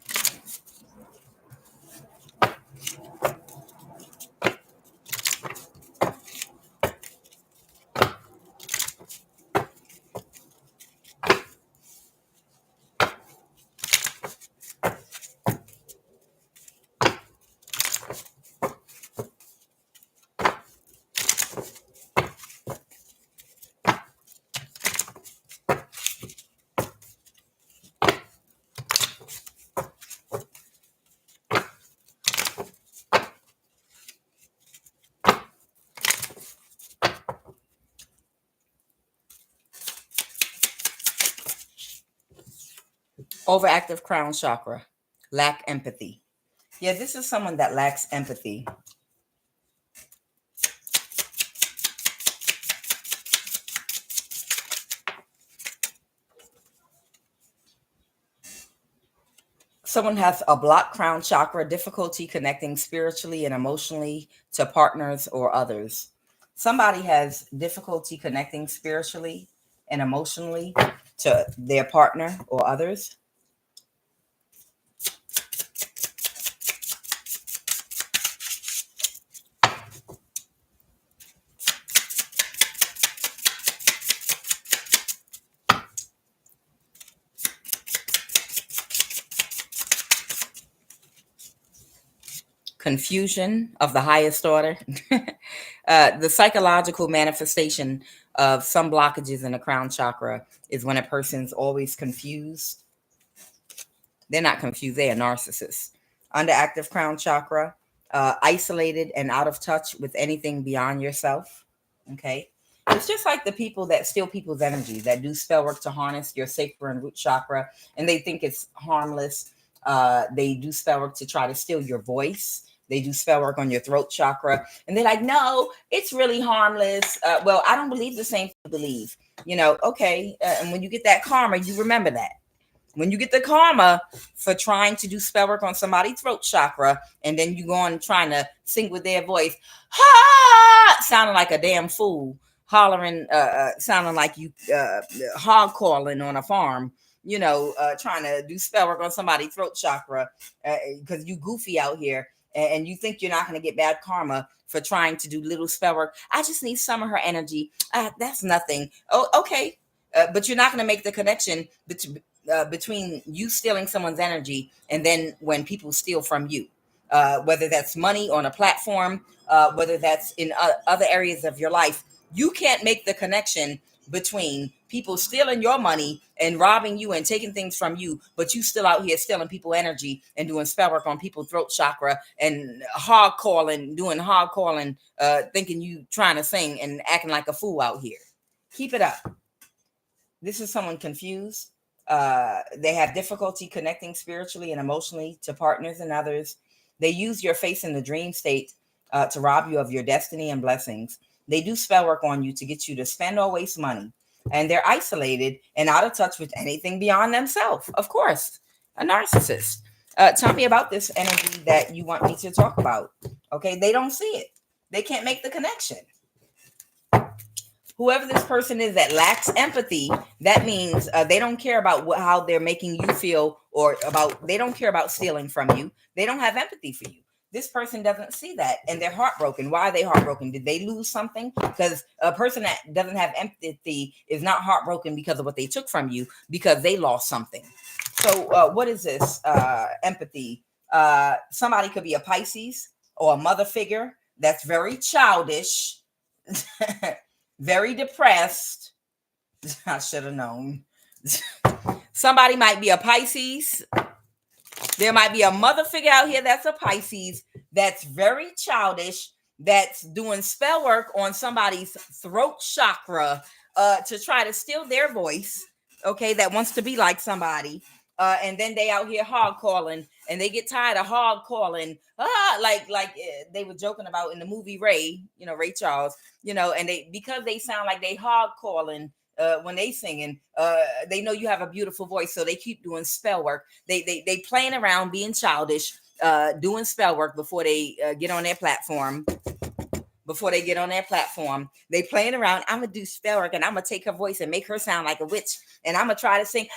Overactive crown chakra. Lack empathy. Yeah, this is someone that lacks empathy. Someone has a blocked crown chakra, difficulty connecting spiritually and emotionally to partners or others. Somebody has difficulty connecting spiritually and emotionally to their partner or others. Confusion of the highest order. The psychological manifestation of some blockages in the crown chakra is when a person's always confused. They're not confused, they are narcissists. Underactive crown chakra, isolated and out of touch with anything beyond yourself. Okay. It's just like the people that steal people's energy, that do spell work to harness your sacral and root chakra, and they think it's harmless. They do spell work to try to steal your voice, They do spell work on your throat chakra. And they're like, no, it's really harmless. Well, I don't believe the same thing you believe. Okay. And when you get that karma, you remember that. When you get the karma for trying to do spell work on somebody's throat chakra, and then you go on trying to sing with their voice, ha, sounding like a damn fool, hollering, sounding like you hog calling on a farm, trying to do spell work on somebody's throat chakra because you goofy out here and you think you're not going to get bad karma for trying to do little spell work. I just need some of her energy. That's nothing. Oh, okay. But you're not going to make the connection between you stealing someone's energy and then when people steal from you, whether that's money on a platform, whether that's in other areas of your life. You can't make the connection between people stealing your money and robbing you and taking things from you, but you still out here stealing people energy and doing spell work on people's throat chakra and doing hog calling, thinking you trying to sing and acting like a fool out here. Keep it up. This is someone confused. They have difficulty connecting spiritually and emotionally to partners and others. They use your face in the dream state to rob you of your destiny and blessings. They do spell work on you to get you to spend or waste money. And they're isolated and out of touch with anything beyond themselves. Of course, a narcissist. Tell me about this energy that you want me to talk about. Okay, they don't see it. They can't make the connection. Whoever this person is that lacks empathy, that means they don't care about how they're making you feel they don't care about stealing from you. They don't have empathy for you. This person doesn't see that and they're heartbroken. Why are they heartbroken? Did they lose something? Because a person that doesn't have empathy is not heartbroken because of what they took from you, because they lost something. So what is this empathy? Somebody could be a Pisces or a mother figure that's very childish, very depressed. I should have known. Somebody might be a Pisces. There might be a mother figure out here that's a Pisces, that's very childish, that's doing spell work on somebody's throat chakra to try to steal their voice, okay, that wants to be like somebody. And then they out here hog calling, and they get tired of hog calling, like they were joking about in the movie Ray Charles, and because they sound like they hog calling when they singing, they know you have a beautiful voice, so they keep doing spell work. They playing around, being childish, doing spell work before they get on their platform. Before they get on their platform, they playing around. I'm gonna do spell work, and I'm gonna take her voice and make her sound like a witch, and I'm gonna try to sing.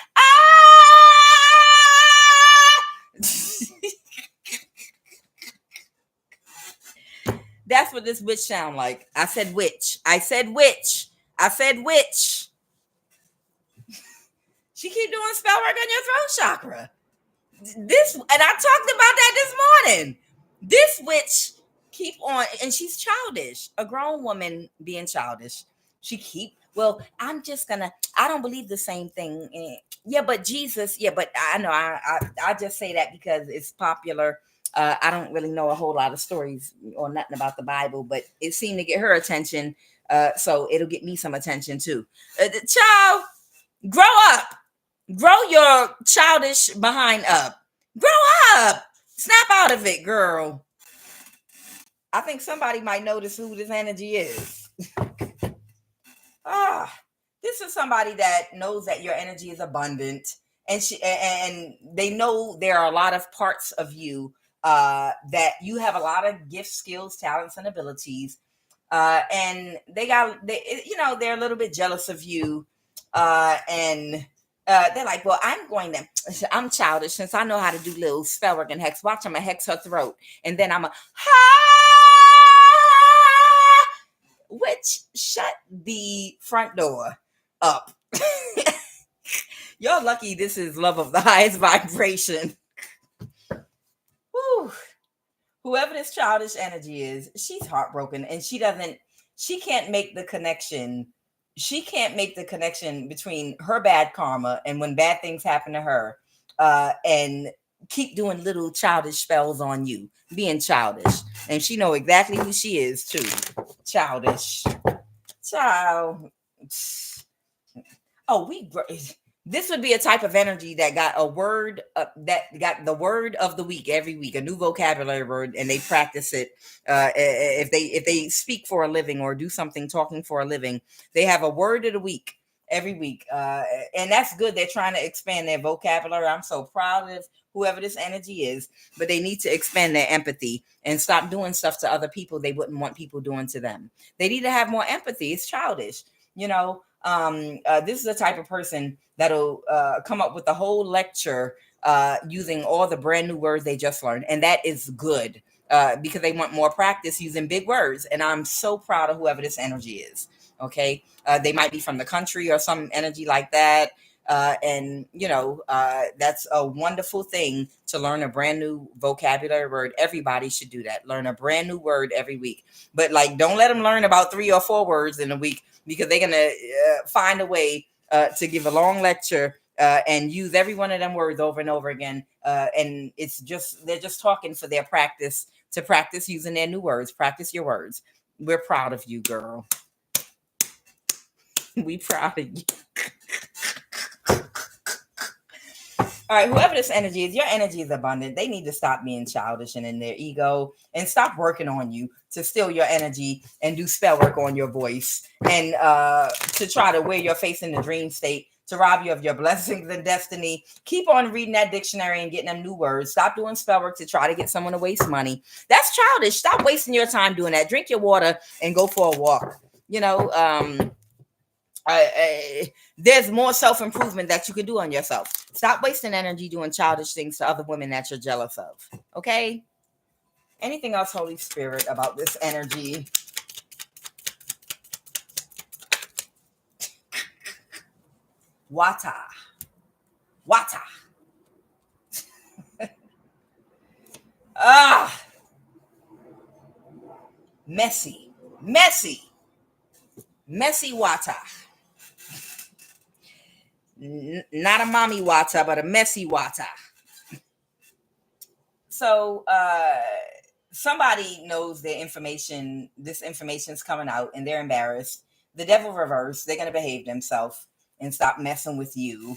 That's what this witch sound like. I said witch. I said witch. I said witch. She keep doing spell work on your throat chakra. And I talked about that this morning. This witch keep on, and she's childish. A grown woman being childish. I don't believe the same thing. Yeah, but Jesus, but I know I just say that because it's popular. I don't really know a whole lot of stories or nothing about the Bible, but it seemed to get her attention. So it'll get me some attention too. Child, grow up. Grow your childish behind up. Grow up. Snap out of it, girl. I think somebody might notice who this energy is. This is somebody that knows that your energy is abundant, and they know there are a lot of parts of you that you have a lot of gifts, skills, talents, and abilities. And they're a little bit jealous of you, and they're like, well, I'm childish since I know how to do little spell work and hex. Watch, I'm gonna hex her throat, and then I'm a which shut the front door up. You're lucky this is love of the highest vibration. Whew. Whoever this childish energy is, she's heartbroken, and she can't make the connection. She can't make the connection between her bad karma and when bad things happen to her, and keep doing little childish spells on you, being childish. And she know exactly who she is too. Childish. Child. Oh, This would be a type of energy that got a word, that got the word of the week every week, a new vocabulary word, and they practice it. If they speak for a living or do something talking for a living, they have a word of the week every week, and that's good. They're trying to expand their vocabulary. I'm so proud of whoever this energy is, but they need to expand their empathy and stop doing stuff to other people they wouldn't want people doing to them. They need to have more empathy. It's childish, you know. This is the type of person that'll come up with the whole lecture using all the brand new words they just learned, and that is good, because they want more practice using big words. And I'm so proud of whoever this energy is. Okay, they might be from the country or some energy like that. And that's a wonderful thing to learn a brand new vocabulary word. Everybody should do that. Learn a brand new word every week. But like, don't let them learn about 3 or 4 words in a week, because they're gonna find a way to give a long lecture and use every one of them words over and over again. And they're just talking for their practice, to practice using their new words. Practice your words. We're proud of you, girl. We proud of you. All right, whoever this energy is, your energy is abundant. They need to stop being childish and in their ego, and stop working on you to steal your energy and do spell work on your voice, and to try to wear your face in the dream state to rob you of your blessings and destiny. Keep on reading that dictionary and getting them new words. Stop doing spell work to try to get someone to waste money. That's childish. Stop wasting your time doing that. Drink your water and go for a walk. There's more self-improvement that you can do on yourself. Stop wasting energy doing childish things to other women that you're jealous of. Okay? Anything else, Holy Spirit, about this energy? Wata. Messy Wata. Not a mommy Wata, but a messy Wata. So somebody knows their information. This information's coming out, and they're embarrassed. The devil reverse. They're gonna behave themselves and stop messing with you.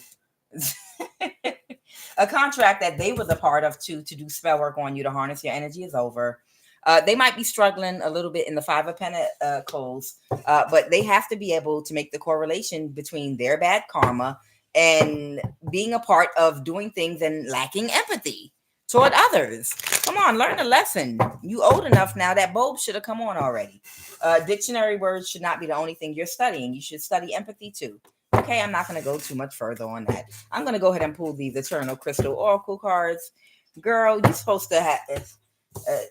A contract that they were the part of to do spell work on you to harness your energy is over. They might be struggling a little bit in the 5 of Pentacles, but they have to be able to make the correlation between their bad karma and being a part of doing things and lacking empathy toward others. Come on, learn a lesson. You old enough now. That bulb should have come on already. Dictionary words should not be the only thing you're studying. You should study empathy too. Okay, I'm not going to go too much further on that. I'm going to go ahead and pull these Eternal Crystal Oracle cards. Girl, you're supposed to have...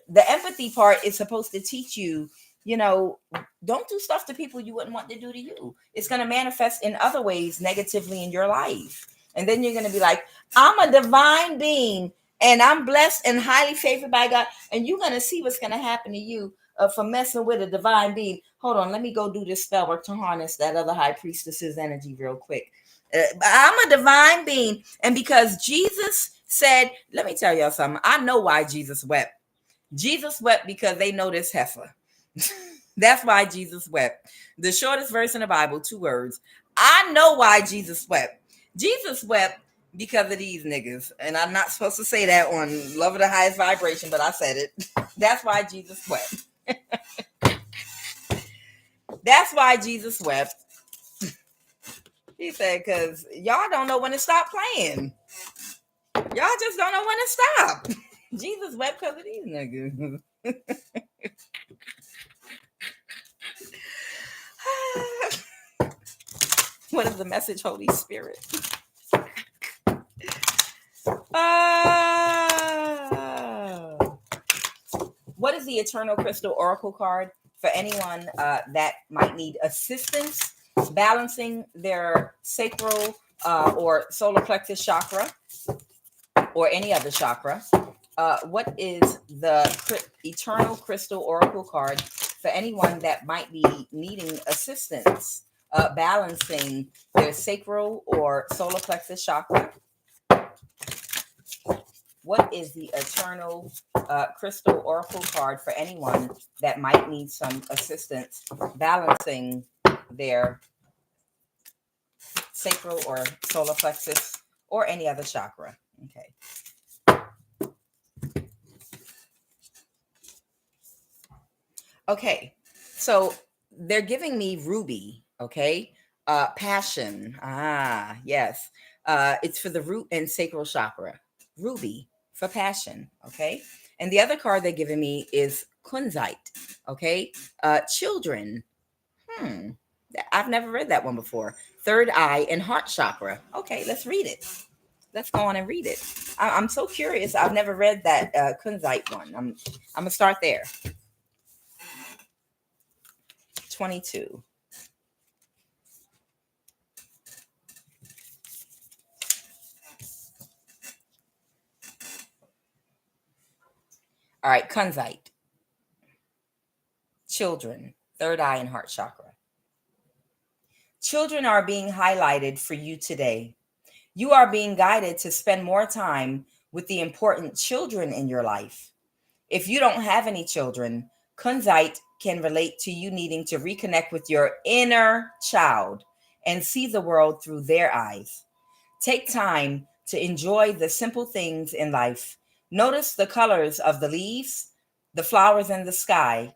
the empathy part is supposed to teach you, don't do stuff to people you wouldn't want to do to you. It's going to manifest in other ways negatively in your life. And then you're going to be like, I'm a divine being and I'm blessed and highly favored by God. And you're going to see what's going to happen to you for messing with a divine being. Hold on, let me go do this spell work to harness that other high priestess's energy real quick. I'm a divine being. And because Jesus said, let me tell y'all something. I know why Jesus wept. Jesus wept because they know this heifer. That's why Jesus wept. The shortest verse in the Bible, 2 words. I know why Jesus wept. Jesus wept because of these niggas. And I'm not supposed to say that on Love of the Highest Vibration, but I said it. That's why Jesus wept. That's why Jesus wept. He said, because y'all don't know when to stop playing. Y'all just don't know when to stop. Jesus wept because of these niggas. What is the message, Holy Spirit? What is the Eternal Crystal Oracle card for anyone that might need assistance balancing their sacral or solar plexus chakra or any other chakra? What is the Eternal Crystal Oracle card for anyone that might be needing assistance balancing their sacral or solar plexus chakra? What is the Eternal Crystal Oracle card for anyone that might need some assistance balancing their sacral or solar plexus, or any other chakra. Okay. Okay. So they're giving me ruby. Okay. Passion. Ah, yes. It's for the root and sacral chakra. Ruby for passion. Okay. And the other card they're giving me is kunzite. Okay. Children. Hmm. I've never read that one before. Third eye and heart chakra. Okay, let's read it. Let's go on and read it. I'm so curious. I've never read that kunzite one. I'm gonna start there. 22. All right, kunzite. Children, third eye and heart chakra. Children are being highlighted for you today. You are being guided to spend more time with the important children in your life. If you don't have any children, kunzite can relate to you needing to reconnect with your inner child and see the world through their eyes. Take time to enjoy the simple things in life. Notice the colors of the leaves, the flowers in the sky.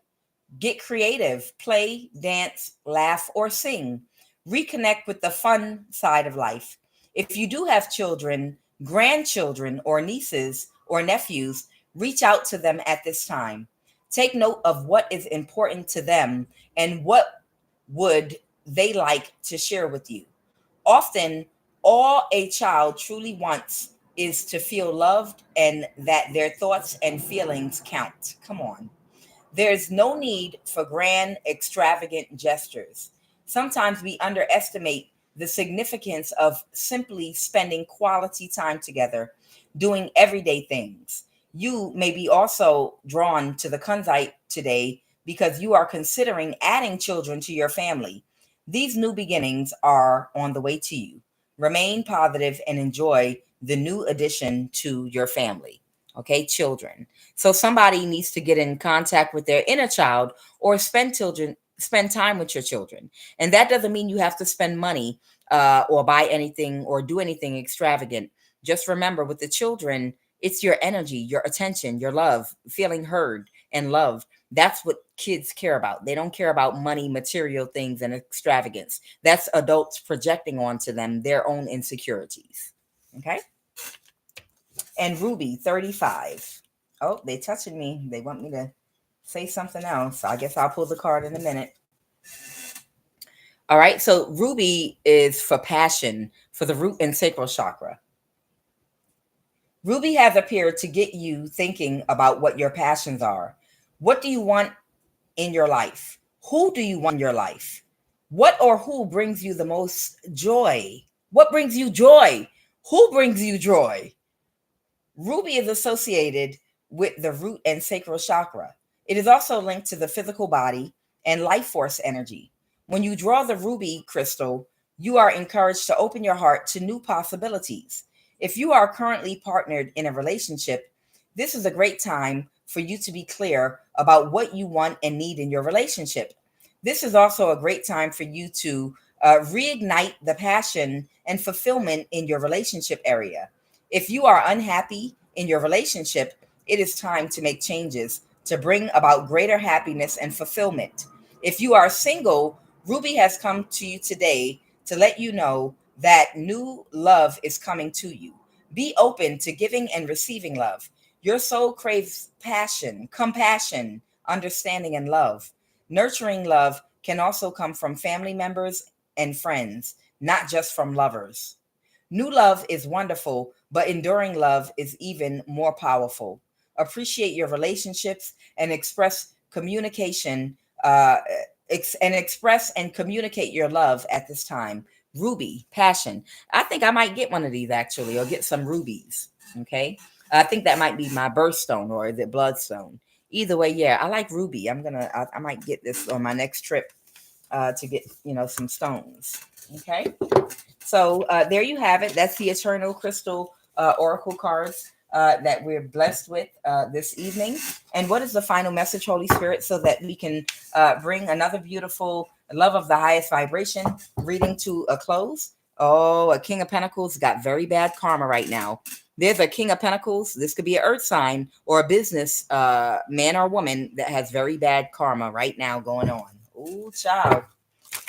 Get creative, play, dance, laugh, or sing. Reconnect with the fun side of life. If you do have children, grandchildren, or nieces or nephews, reach out to them at this time. Take note of what is important to them and what would they like to share with you. Often, all a child truly wants is to feel loved and that their thoughts and feelings count. Come on. There's no need for grand, extravagant gestures. Sometimes we underestimate the significance of simply spending quality time together, doing everyday things. You may be also drawn to the kunzite today because you are considering adding children to your family. These new beginnings are on the way to you. Remain positive and enjoy the new addition to your family. Okay, children. So somebody needs to get in contact with their inner child or spend time with your children. And that doesn't mean you have to spend money or buy anything or do anything extravagant. Just remember with the children, it's your energy, your attention, your love, feeling heard and loved. That's what kids care about. They don't care about money, material things, and extravagance. That's adults projecting onto them their own insecurities. Okay. And Ruby, 35. Oh, they touching me. They want me to say something else. I guess I'll pull the card in a minute. All right. So Ruby is for passion, for the root and sacral chakra. Ruby has appeared to get you thinking about what your passions are. What do you want in your life? Who do you want in your life? What or who brings you the most joy? What brings you joy? Who brings you joy? Ruby is associated with the root and sacral chakra. It is also linked to the physical body and life force energy. When you draw the ruby crystal, you are encouraged to open your heart to new possibilities. If you are currently partnered in a relationship, this is a great time for you to be clear about what you want and need in your relationship. This is also a great time for you to reignite the passion and fulfillment in your relationship area. If you are unhappy in your relationship, it is time to make changes to bring about greater happiness and fulfillment. If you are single, Ruby has come to you today to let you know that new love is coming to you. Be open to giving and receiving love. Your soul craves passion, compassion, understanding, and love. Nurturing love can also come from family members and friends, not just from lovers. New love is wonderful, but enduring love is even more powerful. Appreciate your relationships and express communication and express and communicate your love at this time. Ruby, passion. I think I might get one of these actually, or get some rubies. Okay. I think that might be my birthstone, or is it bloodstone? Either way, yeah, I like ruby. I might get this on my next trip to get, some stones. Okay. So there you have it. That's the Eternal Crystal Oracle cards that we're blessed with this evening. And what is the final message, Holy Spirit, so that we can bring another beautiful Love of the Highest Vibration reading to a close? Oh, a King of Pentacles got very bad karma right now. There's a King of Pentacles. This could be an earth sign or a business man or woman that has very bad karma right now going on. Oh, child.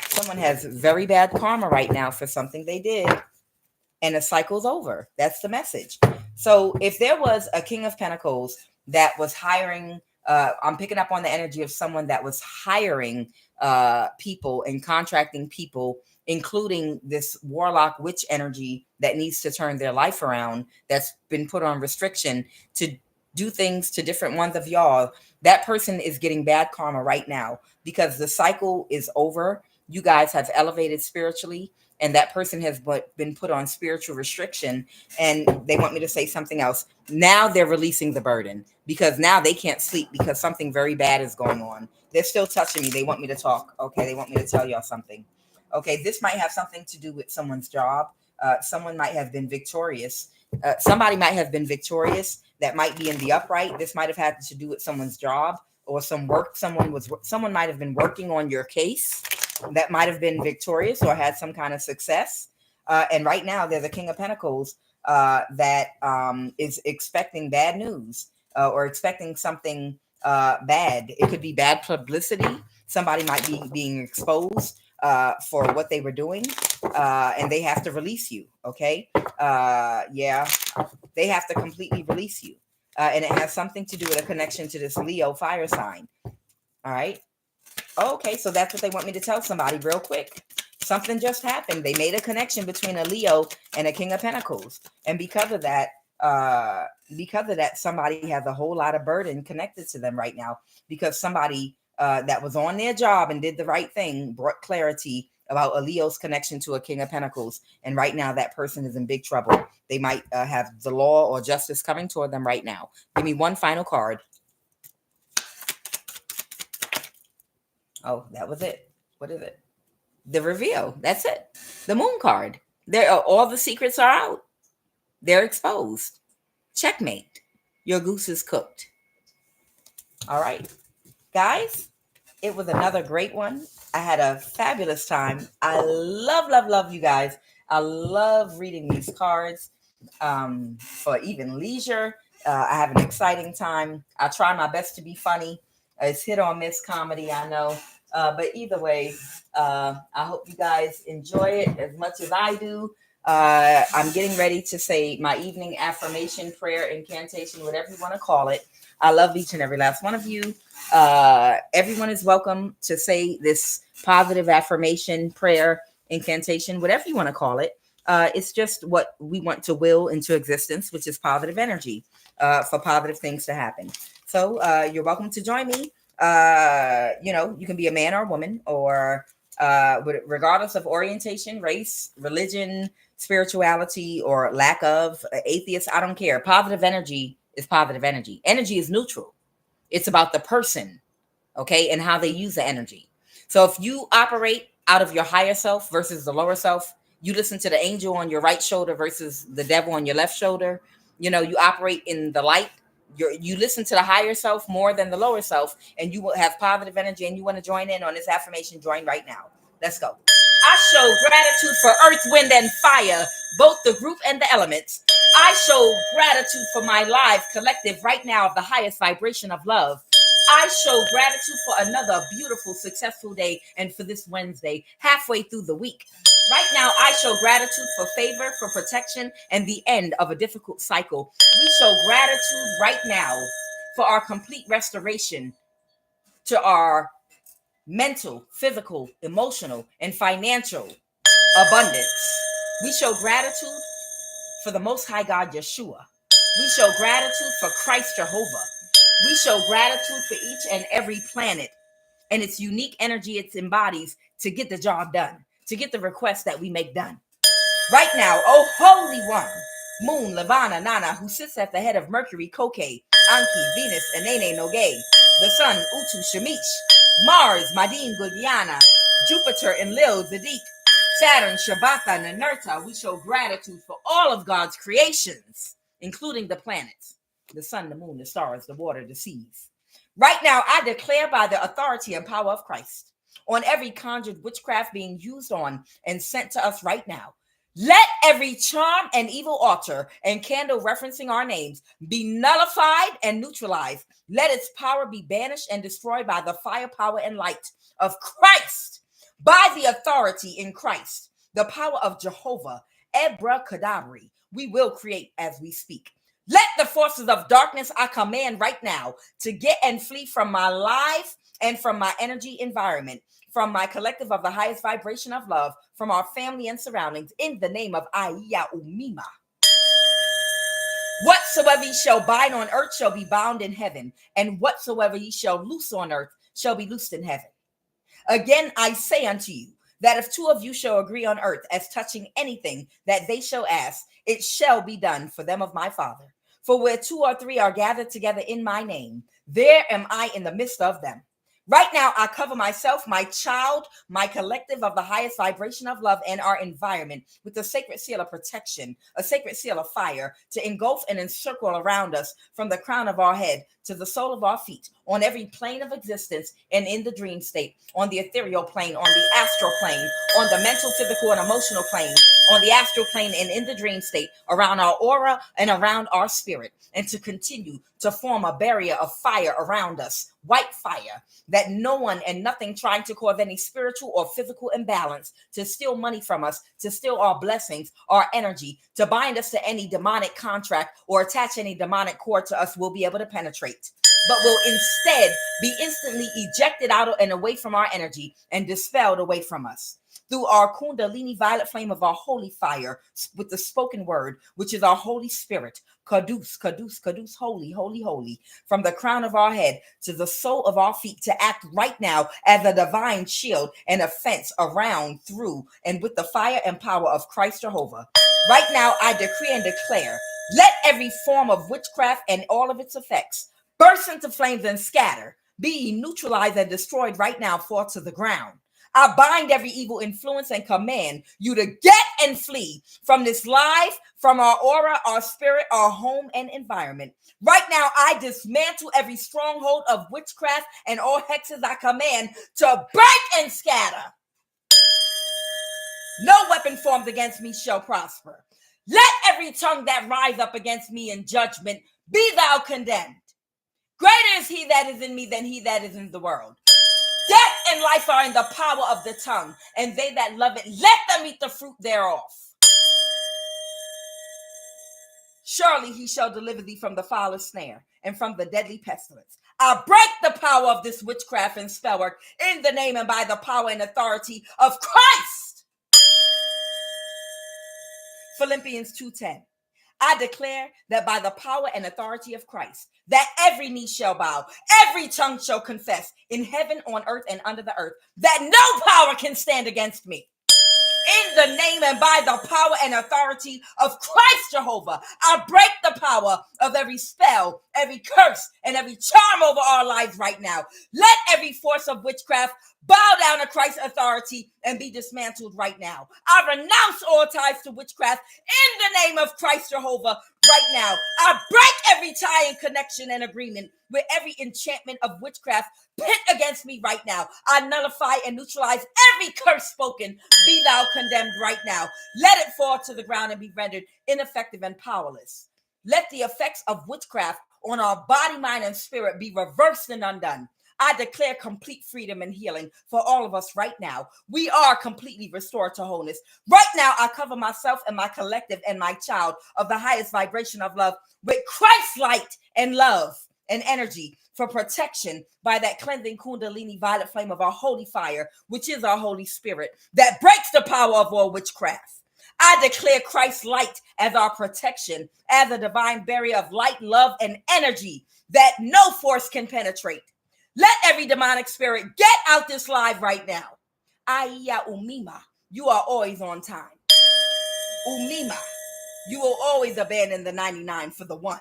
Someone has very bad karma right now for something they did, and the cycle's over. That's the message. So if there was a King of Pentacles that was hiring, I'm picking up on the energy of someone that was hiring people and contracting people, including this warlock witch energy that needs to turn their life around, that's been put on restriction to do things to different ones of y'all. That person is getting bad karma right now because the cycle is over. You guys have elevated spiritually, and that person has been put on spiritual restriction, and they want me to say something else. Now they're releasing the burden because now they can't sleep because something very bad is going on. They're still touching me. They want me to talk. Okay, they want me to tell y'all something. Okay, this might have something to do with someone's job. Someone might have been victorious. Somebody might have been victorious that might be in the upright. This might have had to do with someone's job or some work. Someone might have been working on your case that might have been victorious or had some kind of success. And right now there's a King of Pentacles that is expecting bad news or expecting something bad. It could be bad publicity. Somebody might be being exposed for what they were doing, and they have to release you. Okay. Yeah, they have to completely release you. And it has something to do with a connection to this Leo fire sign. All right. Okay, so that's what they want me to tell somebody real quick. Something just happened. They made a connection between a Leo and a King of Pentacles. And because of that, somebody has a whole lot of burden connected to them right now because somebody that was on their job and did the right thing brought clarity about a Leo's connection to a King of Pentacles. And right now that person is in big trouble. They might have the law or justice coming toward them right now. Give me one final card. Oh, that was it. What is it? The reveal. That's it. The moon card. There are all the secrets are out. They're exposed. Checkmate. Your goose is cooked. All right. Guys, it was another great one. I had a fabulous time. I love you guys. I love reading these cards for even leisure. I have an exciting time. I try my best to be funny. It's hit or miss comedy, I know. But either way, I hope you guys enjoy it as much as I do. I'm getting ready to say my evening affirmation, prayer, incantation, whatever you want to call it. I love each and every last one of you. Everyone is welcome to say this positive affirmation, prayer, incantation, whatever you want to call it. It's just what we want to will into existence, which is positive energy for positive things to happen. So you're welcome to join me. You can be a man or a woman, or regardless of orientation, race, religion, spirituality, or lack of atheist. I don't care. Positive energy is positive energy. Energy is neutral. It's about the person, okay, and how they use the energy. So if you operate out of your higher self versus the lower self, you listen to the angel on your right shoulder versus the devil on your left shoulder. You operate in the light. You listen to the higher self more than the lower self, and you will have positive energy. And you want to join in on this affirmation, join right now. Let's go. I show gratitude for earth, wind, and fire, both the group and the elements. I show gratitude for my live collective right now of the highest vibration of love. I show gratitude for another beautiful, successful day, and for this Wednesday, halfway through the week. Right now, I show gratitude for favor, for protection, and the end of a difficult cycle. We show gratitude right now for our complete restoration to our mental, physical, emotional, and financial abundance. We show gratitude for the Most High God, Yeshua. We show gratitude for Christ Jehovah. We show gratitude for each and every planet and its unique energy it embodies to get the job done, to get the request that we make done. Right now, oh Holy One, Moon, Lavana, Nana, who sits at the head of Mercury, Koke, Anki, Venus, and Nene Noge, the Sun, Utu, Shamish, Mars, Madin, Gudiana, Jupiter, Enlil, Zadik, Saturn, Shabbatha, Nanerta. We show gratitude for all of God's creations, including the planets, the sun, the moon, the stars, the water, the seas. Right now, I declare by the authority and power of Christ on every conjured witchcraft being used on and sent to us right now, Let every charm and evil altar and candle referencing our names be nullified and neutralized. Let its power be banished and destroyed by the fire, power, and light of Christ, by the authority in Christ, the power of Jehovah, Abracadabra. We will create as we speak. Let the forces of darkness I command right now to get and flee from my life and from my energy environment, from my collective of the highest vibration of love, from our family and surroundings, in the name of Aya Umima. Whatsoever ye shall bind on earth shall be bound in heaven, and whatsoever ye shall loose on earth shall be loosed in heaven. Again, I say unto you, that if two of you shall agree on earth as touching anything that they shall ask, it shall be done for them of my Father. For where two or three are gathered together in my name, there am I in the midst of them. Right now, I cover myself, my child, my collective of the highest vibration of love, and our environment with the sacred seal of protection, a sacred seal of fire to engulf and encircle around us from the crown of our head to the sole of our feet, on every plane of existence and in the dream state, on the ethereal plane, on the astral plane, on the mental, physical, and emotional plane, on the astral plane and in the dream state, around our aura and around our spirit, and to continue to form a barrier of fire around us, white fire, that no one and nothing trying to cause any spiritual or physical imbalance, to steal money from us, to steal our blessings, our energy, to bind us to any demonic contract or attach any demonic cord to us will be able to penetrate, but will instead be instantly ejected out and away from our energy and dispelled away from us through our kundalini violet flame of our holy fire with the spoken word, which is our Holy Spirit, Kadus, Kadus, Kadus, holy, holy, holy, from the crown of our head to the sole of our feet, to act right now as a divine shield and a fence around, through, and with the fire and power of Christ Jehovah. Right now, I decree and declare, let every form of witchcraft and all of its effects burst into flames and scatter, be neutralized and destroyed right now, fall to the ground. I bind every evil influence and command you to get and flee from this life, from our aura, our spirit, our home, and environment. Right now, I dismantle every stronghold of witchcraft and all hexes. I command to break and scatter. No weapon formed against me shall prosper. Let every tongue that rise up against me in judgment be thou condemned. Greater is he that is in me than he that is in the world. Death and life are in the power of the tongue, and they that love it, let them eat the fruit thereof. Surely he shall deliver thee from the foulest snare and from the deadly pestilence. I break the power of this witchcraft and spell work in the name and by the power and authority of Christ. Philippians 2:10. I declare that by the power and authority of Christ, that every knee shall bow, every tongue shall confess in heaven, on earth, and under the earth, that no power can stand against me. In the name and by the power and authority of Christ Jehovah, I break the power of every spell, every curse, and every charm over our lives right now. Let every force of witchcraft bow down to Christ's authority and be dismantled right now. I renounce all ties to witchcraft in the name of Christ Jehovah right now. I break every tie and connection and agreement with every enchantment of witchcraft pit against me right now. I nullify and neutralize every curse spoken. Be thou condemned right now. Let it fall to the ground and be rendered ineffective and powerless. Let the effects of witchcraft on our body, mind, and spirit be reversed and undone. I declare complete freedom and healing for all of us right now. We are completely restored to wholeness. Right now, I cover myself and my collective and my child of the highest vibration of love with Christ's light and love and energy for protection by that cleansing kundalini violet flame of our holy fire, which is our Holy Spirit, that breaks the power of all witchcraft. I declare Christ's light as our protection, as a divine barrier of light, love, and energy that no force can penetrate. Let every demonic spirit get out this live right now. Aya Umima, you are always on time. Umima, you will always abandon the 99 for the one.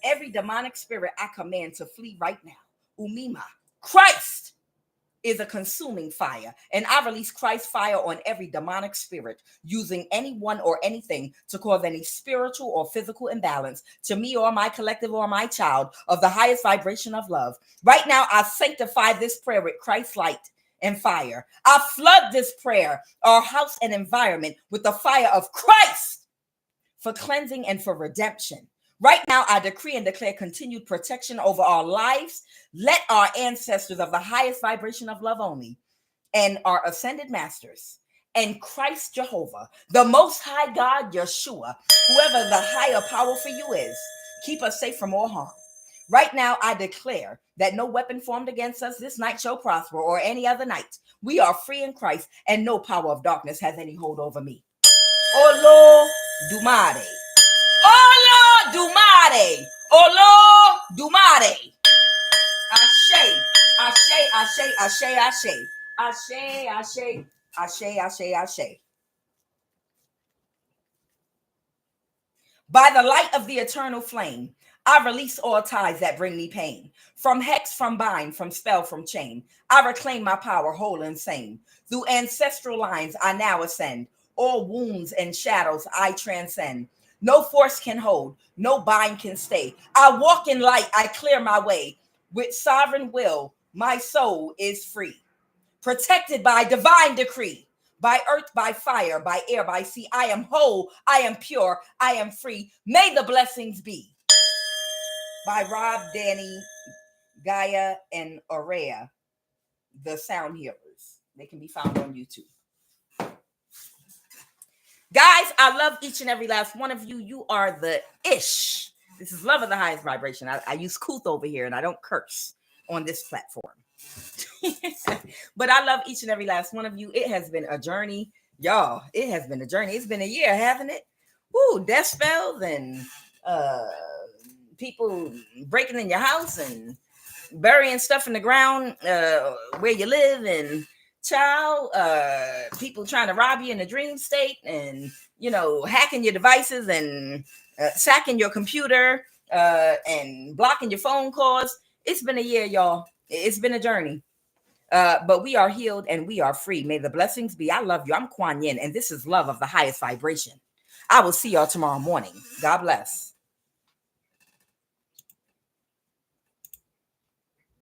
Every demonic spirit I command to flee right now. Umima, Christ is a consuming fire, and I release Christ's fire on every demonic spirit using anyone or anything to cause any spiritual or physical imbalance to me or my collective or my child of the highest vibration of love. Right now, I sanctify this prayer with Christ's light and fire. I flood this prayer, our house and environment with the fire of Christ for cleansing and for redemption. Right now, I decree and declare continued protection over our lives. Let our ancestors of the highest vibration of love only and our ascended masters and Christ Jehovah, the Most High God, Yeshua, whoever the higher power for you is, keep us safe from all harm. Right now, I declare that no weapon formed against us this night shall prosper or any other night. We are free in Christ, and no power of darkness has any hold over me. Olo Dumare. Olo Dumare. Olo Dumare. Ashe. Ashe. Ashe. Ashe. Ashe. Ashe. Ashe. Ashe, ashe, ashe. By the light of the eternal flame, I release all ties that bring me pain. From hex, from bind, from spell, from chain, I reclaim my power whole and sane. Through ancestral lines, I now ascend. All wounds and shadows I transcend. No force can hold, no bind can stay. I walk in light, I clear my way. With sovereign will, my soul is free. Protected by divine decree, by earth, by fire, by air, by sea. I am whole, I am pure, I am free. May the blessings be. By Rob, Danny, Gaia, and Aurea, the sound healers. They can be found on YouTube. Guys, I love each and every last one of you. You are the ish. This is love of the highest vibration. I use Kuth over here, and I don't curse on this platform. But I love each and every last one of you. It has been a journey, y'all. It has been a journey. It's been a year, haven't it? Woo, death spells and people breaking in your house and burying stuff in the ground where you live, and people trying to rob you in a dream state, and hacking your devices and sacking your computer and blocking your phone calls. It's been a year, y'all. It's been a journey. But we are healed and we are free. May the blessings be. I love you. I'm Kuan Yin, and this is love of the highest vibration. I will see y'all tomorrow morning. God bless.